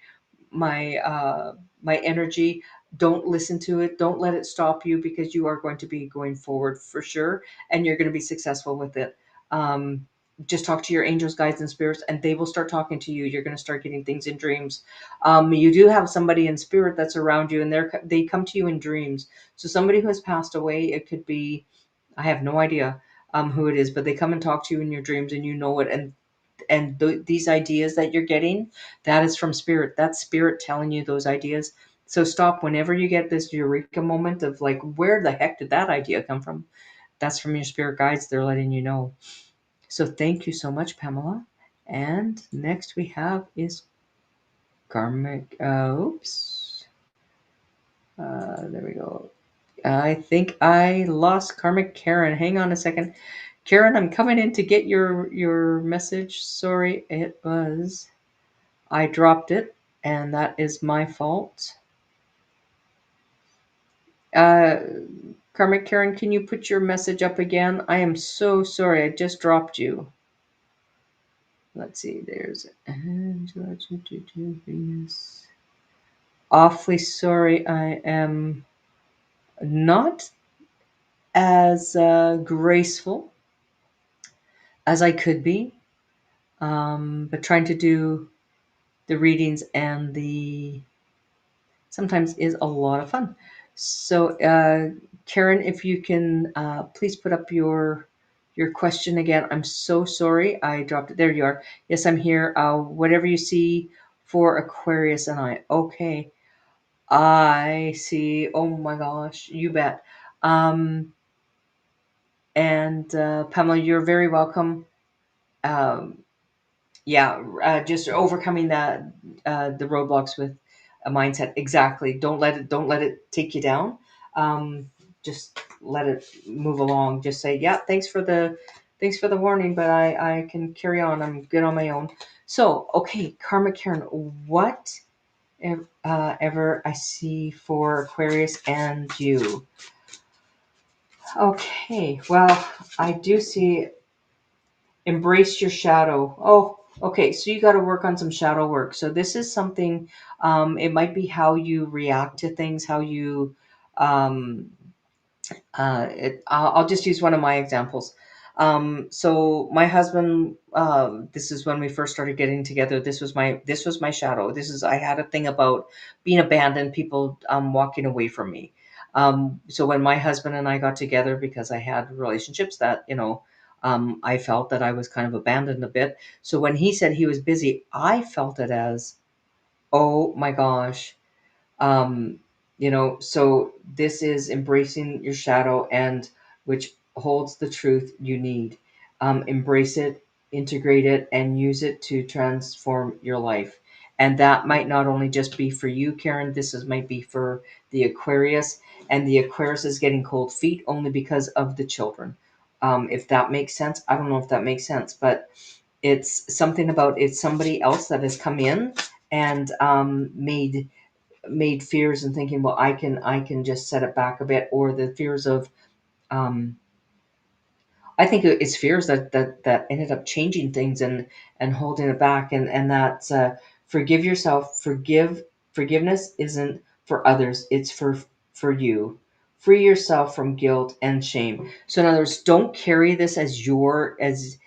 S1: energy. Don't listen to it. Don't let it stop you because you are going to be going forward for sure, and you're going to be successful with it. Um, just talk to your angels, guides, and spirits, and they will start talking to you. You're going to start getting things in dreams. You do have somebody in spirit that's around you, and they come to you in dreams. So somebody who has passed away, it could be, I have no idea who it is, but they come and talk to you in your dreams, and you know it, and these ideas that you're getting, that is from spirit. That's spirit telling you those ideas. So stop whenever you get this eureka moment of like, where the heck did that idea come from? That's from your spirit guides. They're letting you know. So thank you so much, Pamela. And next we have is karmic. Oops. There we go. I think I lost karmic Karen. Hang on a second. Karen, I'm coming in to get your message. Sorry, I dropped it, and that is my fault. Uh, Karmic Karen, can you put your message up again? I am so sorry. I just dropped you. Let's see. There's Angela, Venus. Awfully sorry. I am not as graceful as I could be, but trying to do the readings and the sometimes is a lot of fun. So, Karen, if you can please put up your question again. I'm so sorry, I dropped it. There you are. Yes, I'm here. Whatever you see for Aquarius and I. Okay, I see. Oh my gosh, you bet. Um, and Pamela, you're very welcome. Um, yeah, just overcoming the roadblocks with a mindset. Exactly. Don't let it take you down. um, just let it move along. Just say, yeah, thanks for the warning, but I can carry on. I'm good on my own. So okay, Karma Karen, what ever I see for Aquarius and you? Okay, well, I do see embrace your shadow. Oh, okay. So you got to work on some shadow work. So this is something, it might be how you react to things, how you, um, I'll just use one of my examples. So my husband, this is when we first started getting together. This was my shadow. I had a thing about being abandoned, people walking away from me. So when my husband and I got together, because I had relationships that I felt that I was kind of abandoned a bit. So when he said he was busy, I felt it as, oh my gosh, um, so this is embracing your shadow, and which holds the truth you need. Embrace it, integrate it, and use it to transform your life. And that might not only just be for you, Karen. Might be for the Aquarius, and the Aquarius is getting cold feet only because of the children. If that makes sense, I don't know if that makes sense, but it's somebody else that has come in and made fears and thinking, well, I can just set it back a bit, or the fears of, um, I think it's fears that ended up changing things and holding it back, and that's forgive yourself. Forgiveness isn't for others, it's for you, Free yourself from guilt and shame. So in other words, don't carry this as your as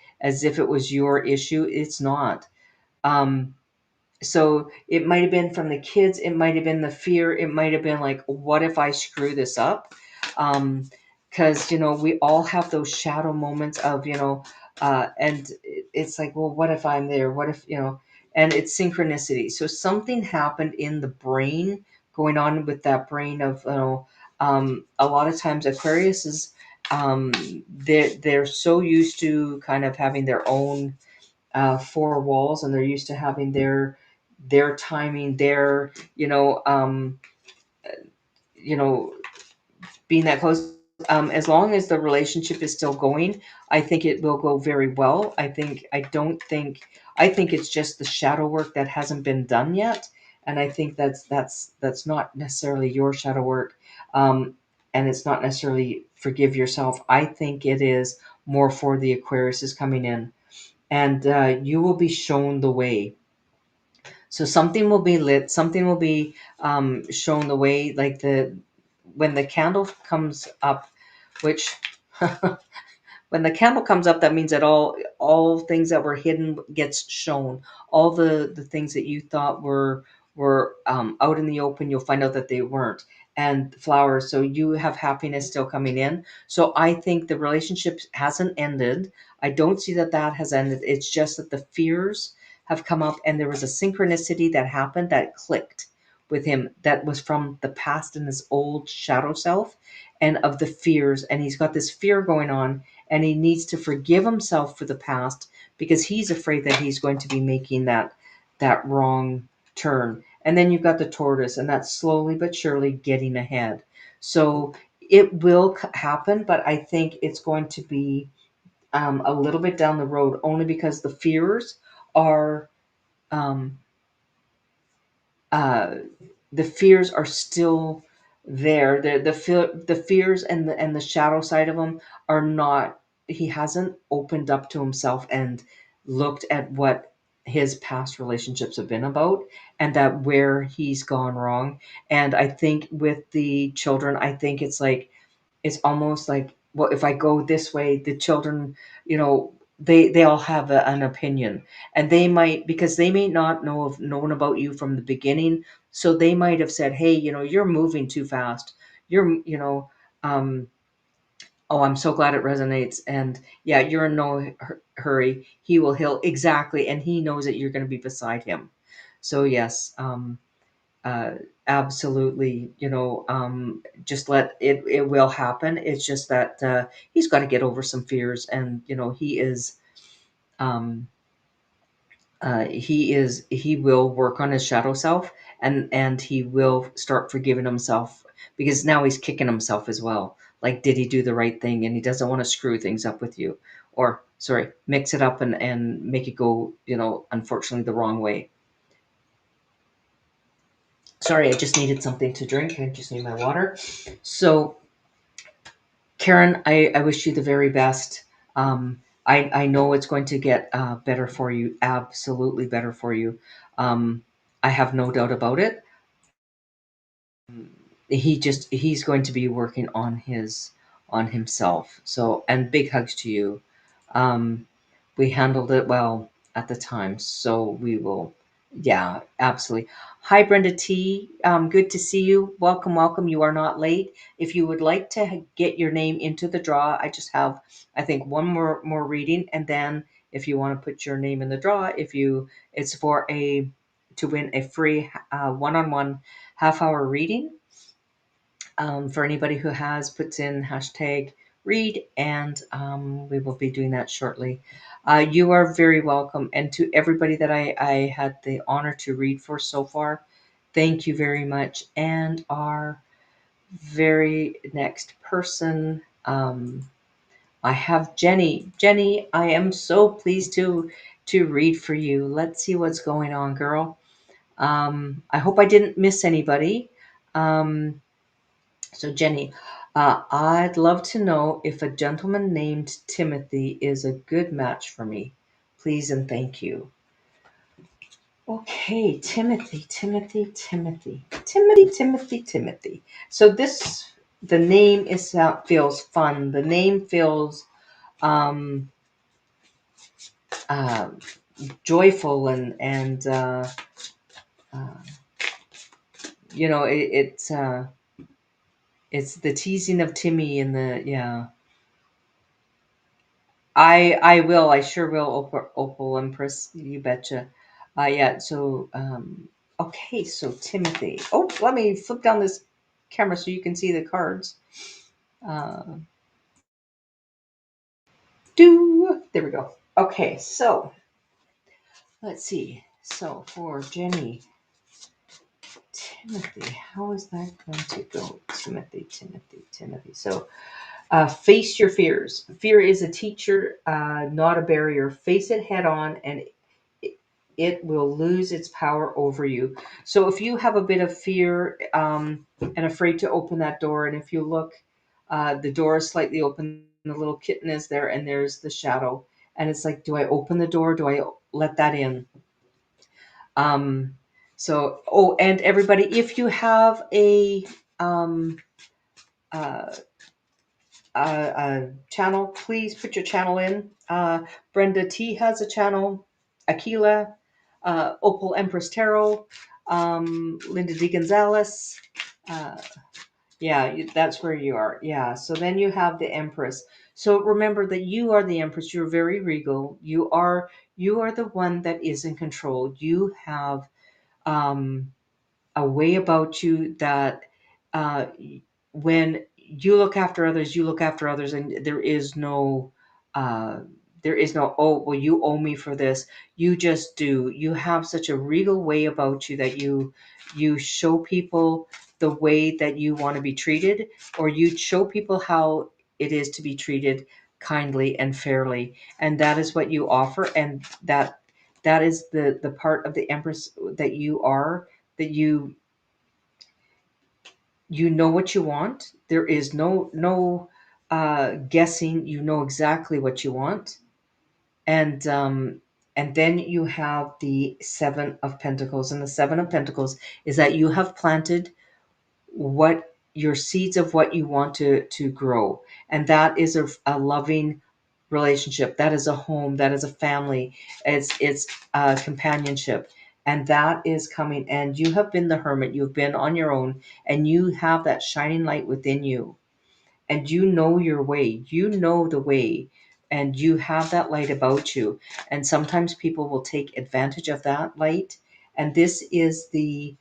S1: if it was your issue. It's not. Um, so it might have been from the kids, it might have been the fear, it might have been like, what if I screw this up? Because we all have those shadow moments of and it's like, well, what if I'm there, what if and it's synchronicity. So something happened in the brain, going on with that brain of a lot of times Aquarius is they're so used to kind of having their own four walls, and they're used to having their timing, their you know being that close. As long as the relationship is still going, I think it will go very well. I think it's just the shadow work that hasn't been done yet, and I think that's not necessarily your shadow work, and it's not necessarily forgive yourself. I think it is more for the Aquarius is coming in, and you will be shown the way. So something will be lit, something will be shown the way, like the when the candle comes up, which when the candle comes up, that means that all things that were hidden gets shown. All the things that you thought were out in the open, you'll find out that they weren't. And flowers, so you have happiness still coming in. So I think the relationship hasn't ended. I don't see that that has ended. It's just that the fears have come up, and there was a synchronicity that happened that clicked with him, that was from the past and his old shadow self, and of the fears. And he's got this fear going on, and he needs to forgive himself for the past because he's afraid that he's going to be making that wrong turn. And then you've got the tortoise, and that's slowly but surely getting ahead. So it will happen, but I think it's going to be a little bit down the road, only because the fears are um, uh, the fears are still there. The fears and the shadow side of him are not. He hasn't opened up to himself and looked at what his past relationships have been about, and that where he's gone wrong. And I think with the children, I think it's almost like, well, if I go this way, the children, they all have an opinion, and they might, because they may not have known about you from the beginning, so they might have said, hey, you're moving too fast, you're um oh, I'm so glad it resonates. And yeah, you're in no hurry, he will heal, exactly, and he knows that you're going to be beside him. So yes, uh, absolutely, just let it will happen. It's just that he's got to get over some fears, and um, he will work on his shadow self, and he will start forgiving himself, because now he's kicking himself as well. Like, did he do the right thing? And he doesn't want to screw things up with you, or sorry, mix it up and make it go, unfortunately, the wrong way. Sorry, I just needed something to drink. I just need my water. So, Karen, I wish you the very best. I know it's going to get better for you, absolutely better for you. I have no doubt about it. He's going to be working on himself. So, and big hugs to you. Um, we handled it well at the time, so we will. Yeah, absolutely. Hi, Brenda T. Good to see you. Welcome, welcome. You are not late. If you would like to get your name into the draw, I just have, I think, one more reading, and then if you want to put your name in the draw, it's for a to win a free one-on-one half-hour reading. For anybody who has, puts in hashtag read, and we will be doing that shortly. You are very welcome. And to everybody that I had the honor to read for so far, thank you very much. And our very next person, I have Jenny. Jenny, I am so pleased to read for you. Let's see what's going on, girl. I hope I didn't miss anybody. So, Jenny, I'd love to know if a gentleman named Timothy is a good match for me. Please and thank you. Okay, Timothy. So this. the name is feels fun. The name feels um, uh, joyful, and uh, it's the teasing of Timmy and the yeah. I sure will, Opal Empress, you betcha. Yeah, so okay, so Timothy. Oh, let me flip down this camera so you can see the cards. Uh, there we go. Okay, so let's see. So for Jenny, Timothy, how is that going to go? Timothy. So face your fears. Fear is a teacher, not a barrier. Face it head on, and it will lose its power over you. So if you have a bit of fear and afraid to open that door, and if you look, the door is slightly open, the little kitten is there, and there's the shadow. And it's like, do I open the door? Do I let that in? Um, oh, and everybody, if you have um, uh, a channel, please put your channel in. Brenda T has a channel, Aquila, Opal Empress Tarot, Linda D. Gonzalez. Uh, yeah, that's where you are. Yeah, so then you have the Empress. So remember that you are the Empress. You're very regal. You are the one that is in control. You have um, a way about you that uh, when you look after others, you look after others, and uh, there is no, oh, well, you owe me for this. You just do. You have such a regal way about you that you show people the way that you want to be treated, or you show people how it is to be treated kindly and fairly, and that is what you offer, and that is the part of the Empress that you are, that you know what you want. There is no guessing. You know exactly what you want, and then you have the Seven of Pentacles, and the Seven of Pentacles is that you have planted what your seeds of what you want to grow, and that is a loving relationship, that is a home, that is a family, it's companionship, and that is coming. And you have been the hermit, you've been on your own, and you have that shining light within you, and you know your way, you know the way, and you have that light about you. And sometimes people will take advantage of that light, and this is the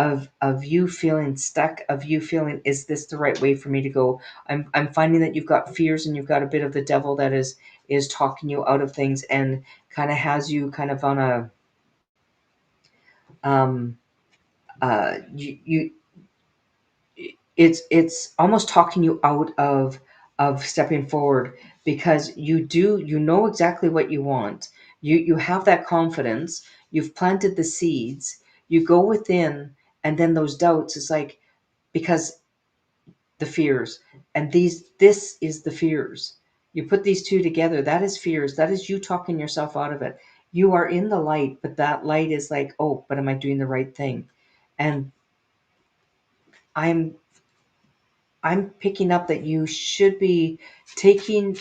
S1: of you feeling stuck, of you feeling, is this the right way for me to go? I'm finding that you've got fears, and you've got a bit of the devil that is talking you out of things, and kind of has you kind of on a um you it's almost talking you out of stepping forward, because you know exactly what you want. You have that confidence, you've planted the seeds, you go within, and then those doubts is like, because the fears, and this is the fears, you put these two together, that is fears, that is you talking yourself out of it. You are in the light, but that light is like, oh, but am I doing the right thing? And i'm I'm picking up that you should be taking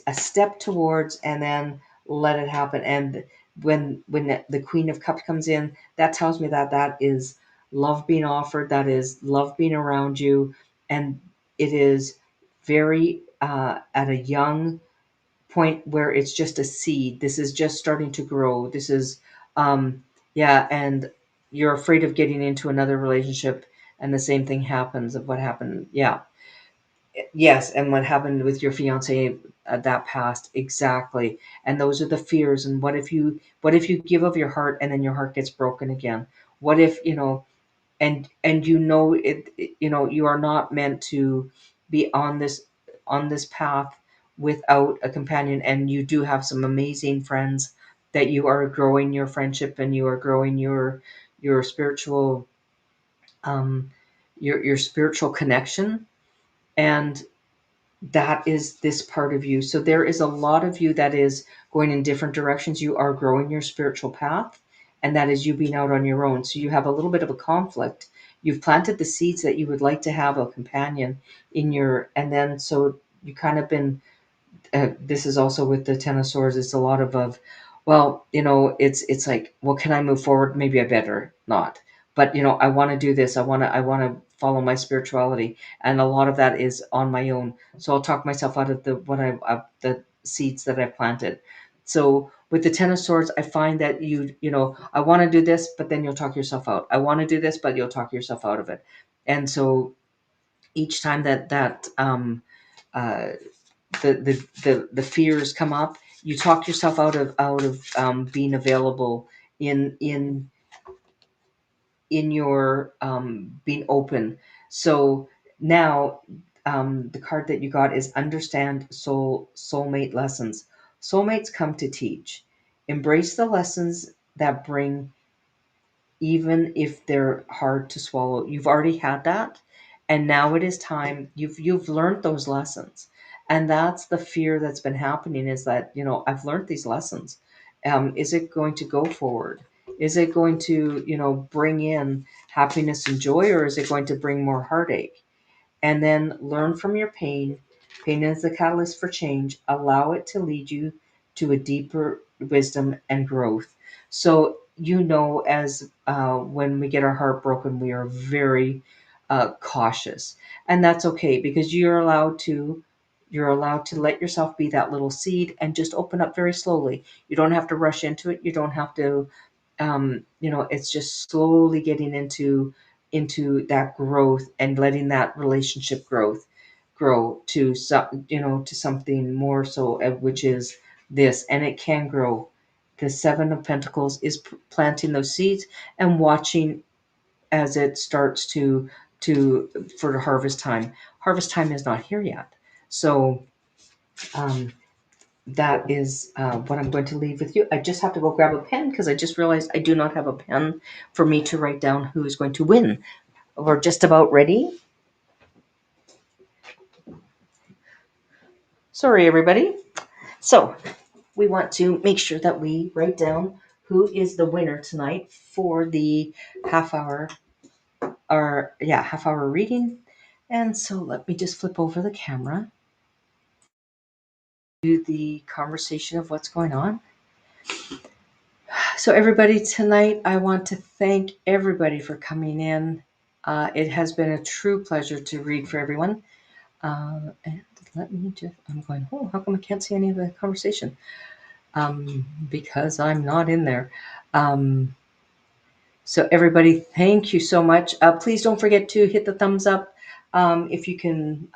S1: a step towards, and then let it happen. And when the Queen of Cups comes in, that tells me that that is love being offered, that is love being around you, and it is very at a young point where it's just a seed. This is just starting to grow. This is yeah, and you're afraid of getting into another relationship, and the same thing happens of what happened. Yeah, yes, and what happened with your fiance, that passed exactly. And those are the fears. And what if you give of your heart, and then your heart gets broken again? What if, and you are not meant to be on this path without a companion, and you do have some amazing friends, that you are growing your friendship, and you are growing your spiritual um your spiritual connection, and that is this part of you. So there is a lot of you that is going in different directions. You are growing your spiritual path, and that is you being out on your own. So you have a little bit of a conflict. you've planted the seeds that you would like to have a companion in your, and then so you kind of been, this is also with the Ten of Swords. It's a lot of, well, it's like, well, can I move forward? Maybe I better not. But I want to do this. I want to follow my spirituality, and a lot of that is on my own. So I'll talk myself out of the seeds that I've planted. So with the Ten of Swords, I find that I want to do this, but then you'll talk yourself out. I want to do this, but you'll talk yourself out of it. And so each time uh, the fears come up, you talk yourself out of being available in your being open. So now, the card that you got is understand soulmate lessons. Soulmates come to teach. Embrace the lessons that bring, even if they're hard to swallow. You've already had that, and now it is time. You've learned those lessons, and that's the fear that's been happening. Is that I've learned these lessons. Is it going to go forward? Is it going to bring in happiness and joy, or is it going to bring more heartache? And then learn from your pain. Pain is the catalyst for change. Allow it to lead you to a deeper wisdom and growth. So, as when we get our heart broken, we are very cautious, and that's okay, because you're allowed to let yourself be that little seed and just open up very slowly. You don't have to rush into it. You don't have to it's just slowly getting into that growth, and letting that relationship grow to to something more, so which is this, and it can grow. The Seven of Pentacles is planting those seeds and watching as it starts to for harvest time. Harvest time is not here yet. So um that is what I'm going to leave with you. I just have to go grab a pen, because I just realized I do not have a pen for me to write down who is going to win. We're just about ready. Sorry, everybody. So we want to make sure that we write down who is the winner tonight for the half hour, or yeah, half hour reading. And so let me just flip over the camera to the conversation of what's going on. So, everybody, tonight I want to thank everybody for coming in. It has been a true pleasure to read for everyone. And let me just, I'm going, oh, how come I can't see any of the conversation? Because I'm not in there. So, everybody, thank you so much. Please don't forget to hit the thumbs up. If you can,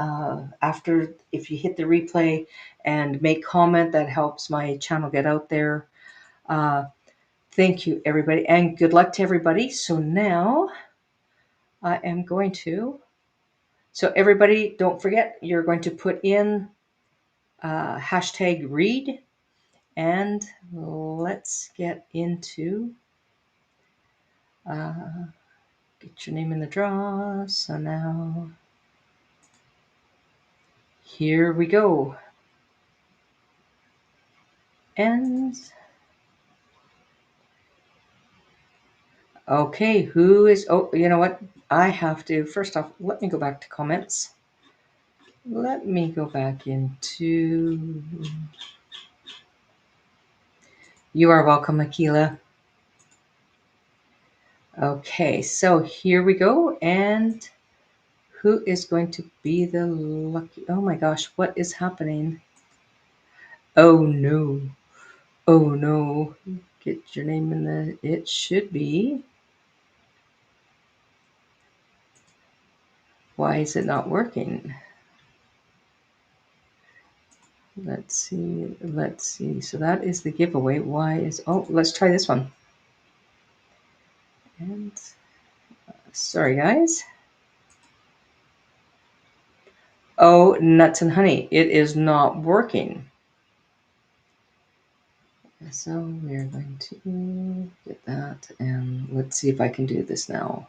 S1: if you hit the replay and make comment, that helps my channel get out there. Thank you, everybody, and good luck to everybody. So now I am going to. So, everybody, don't forget, you're going to put in hashtag read, and let's get into get your name in the draw. So now, here we go. And okay, who is? Oh, you know what? I have to. First off, let me go back to comments. Let me go back into. You are welcome, Akila. Okay, so here we go. And who is going to be the lucky? Oh my gosh, what is happening? Oh no. Oh no. Get your name in the. It should be. Why is it not working? Let's see. Let's see. So that is the giveaway. Why is. Oh, let's try this one. And sorry, guys. Oh, nuts and honey. It is not working. So we're going to get that, and let's see if I can do this now.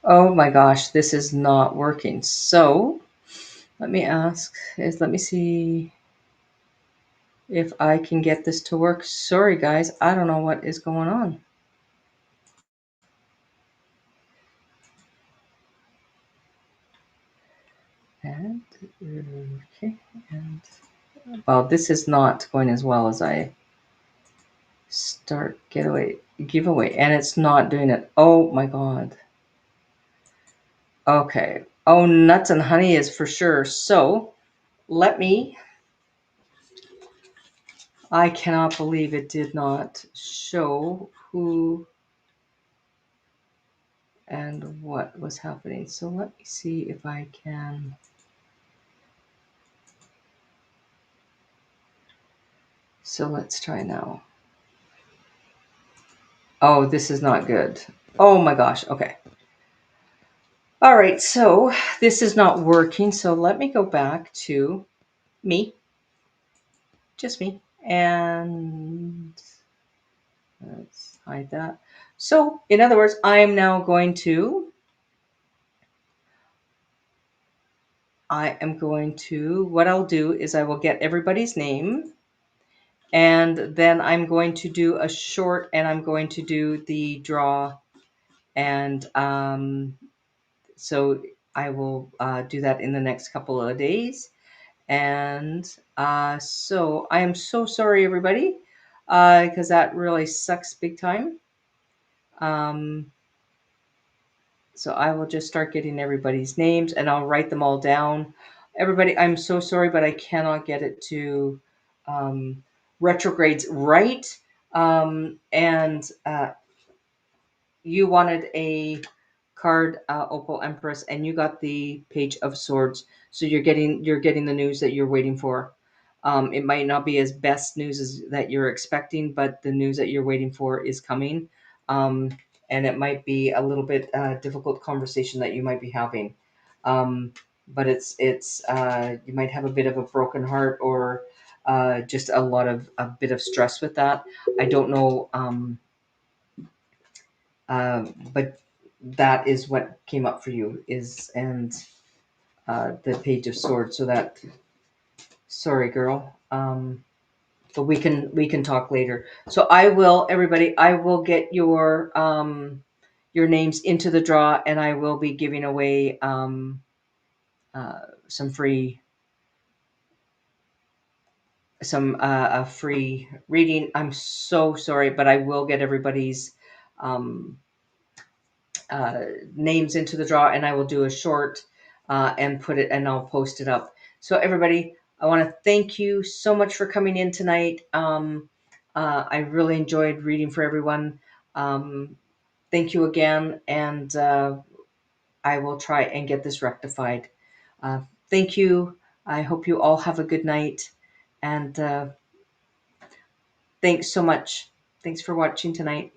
S1: Oh my gosh, this is not working. So let me see. if I can get this to work. Sorry, guys. I don't know what is going on. And, okay. And, well, this is not going as well as I start giveaway. And it's not doing it. Oh, my God. Okay. Oh, nuts and honey is for sure. So let me. I cannot believe it did not show who and what was happening. So let me see if I can. So let's try now. Oh, this is not good. Oh my gosh. Okay. All right. So this is not working. So let me go back to me, just me. And let's hide that. So in other words, I am now going to, what I'll do is I will get everybody's name. And then I'm going to do a short, and I'm going to do the draw. And so I will do that in the next couple of days. And so I am so sorry, everybody, because that really sucks big time. So I will just start getting everybody's names, and I'll write them all down. Everybody, I'm so sorry, but I cannot get it to retrogrades right. And you wanted a card, Opal Empress, and you got the Page of Swords. So you're getting the news that you're waiting for. It might not be as best news as that you're expecting, but the news that you're waiting for is coming. Um, and it might be a little bit difficult conversation that you might be having. But it's you might have a bit of a broken heart, or just a bit of stress with that. I don't know. But that is what came up for you, is and the Page of Swords. So that, sorry, girl. But we can talk later. So I will, everybody. I will get your names into the draw, and I will be giving away some free a free reading. I'm so sorry, but I will get everybody's um, names into the draw, and I will do a short and put it, and I'll post it up. So everybody, I want to thank you so much for coming in tonight. I really enjoyed reading for everyone. Thank you again, and I will try and get this rectified. Thank you. I hope you all have a good night, and thanks so much. Thanks for watching tonight.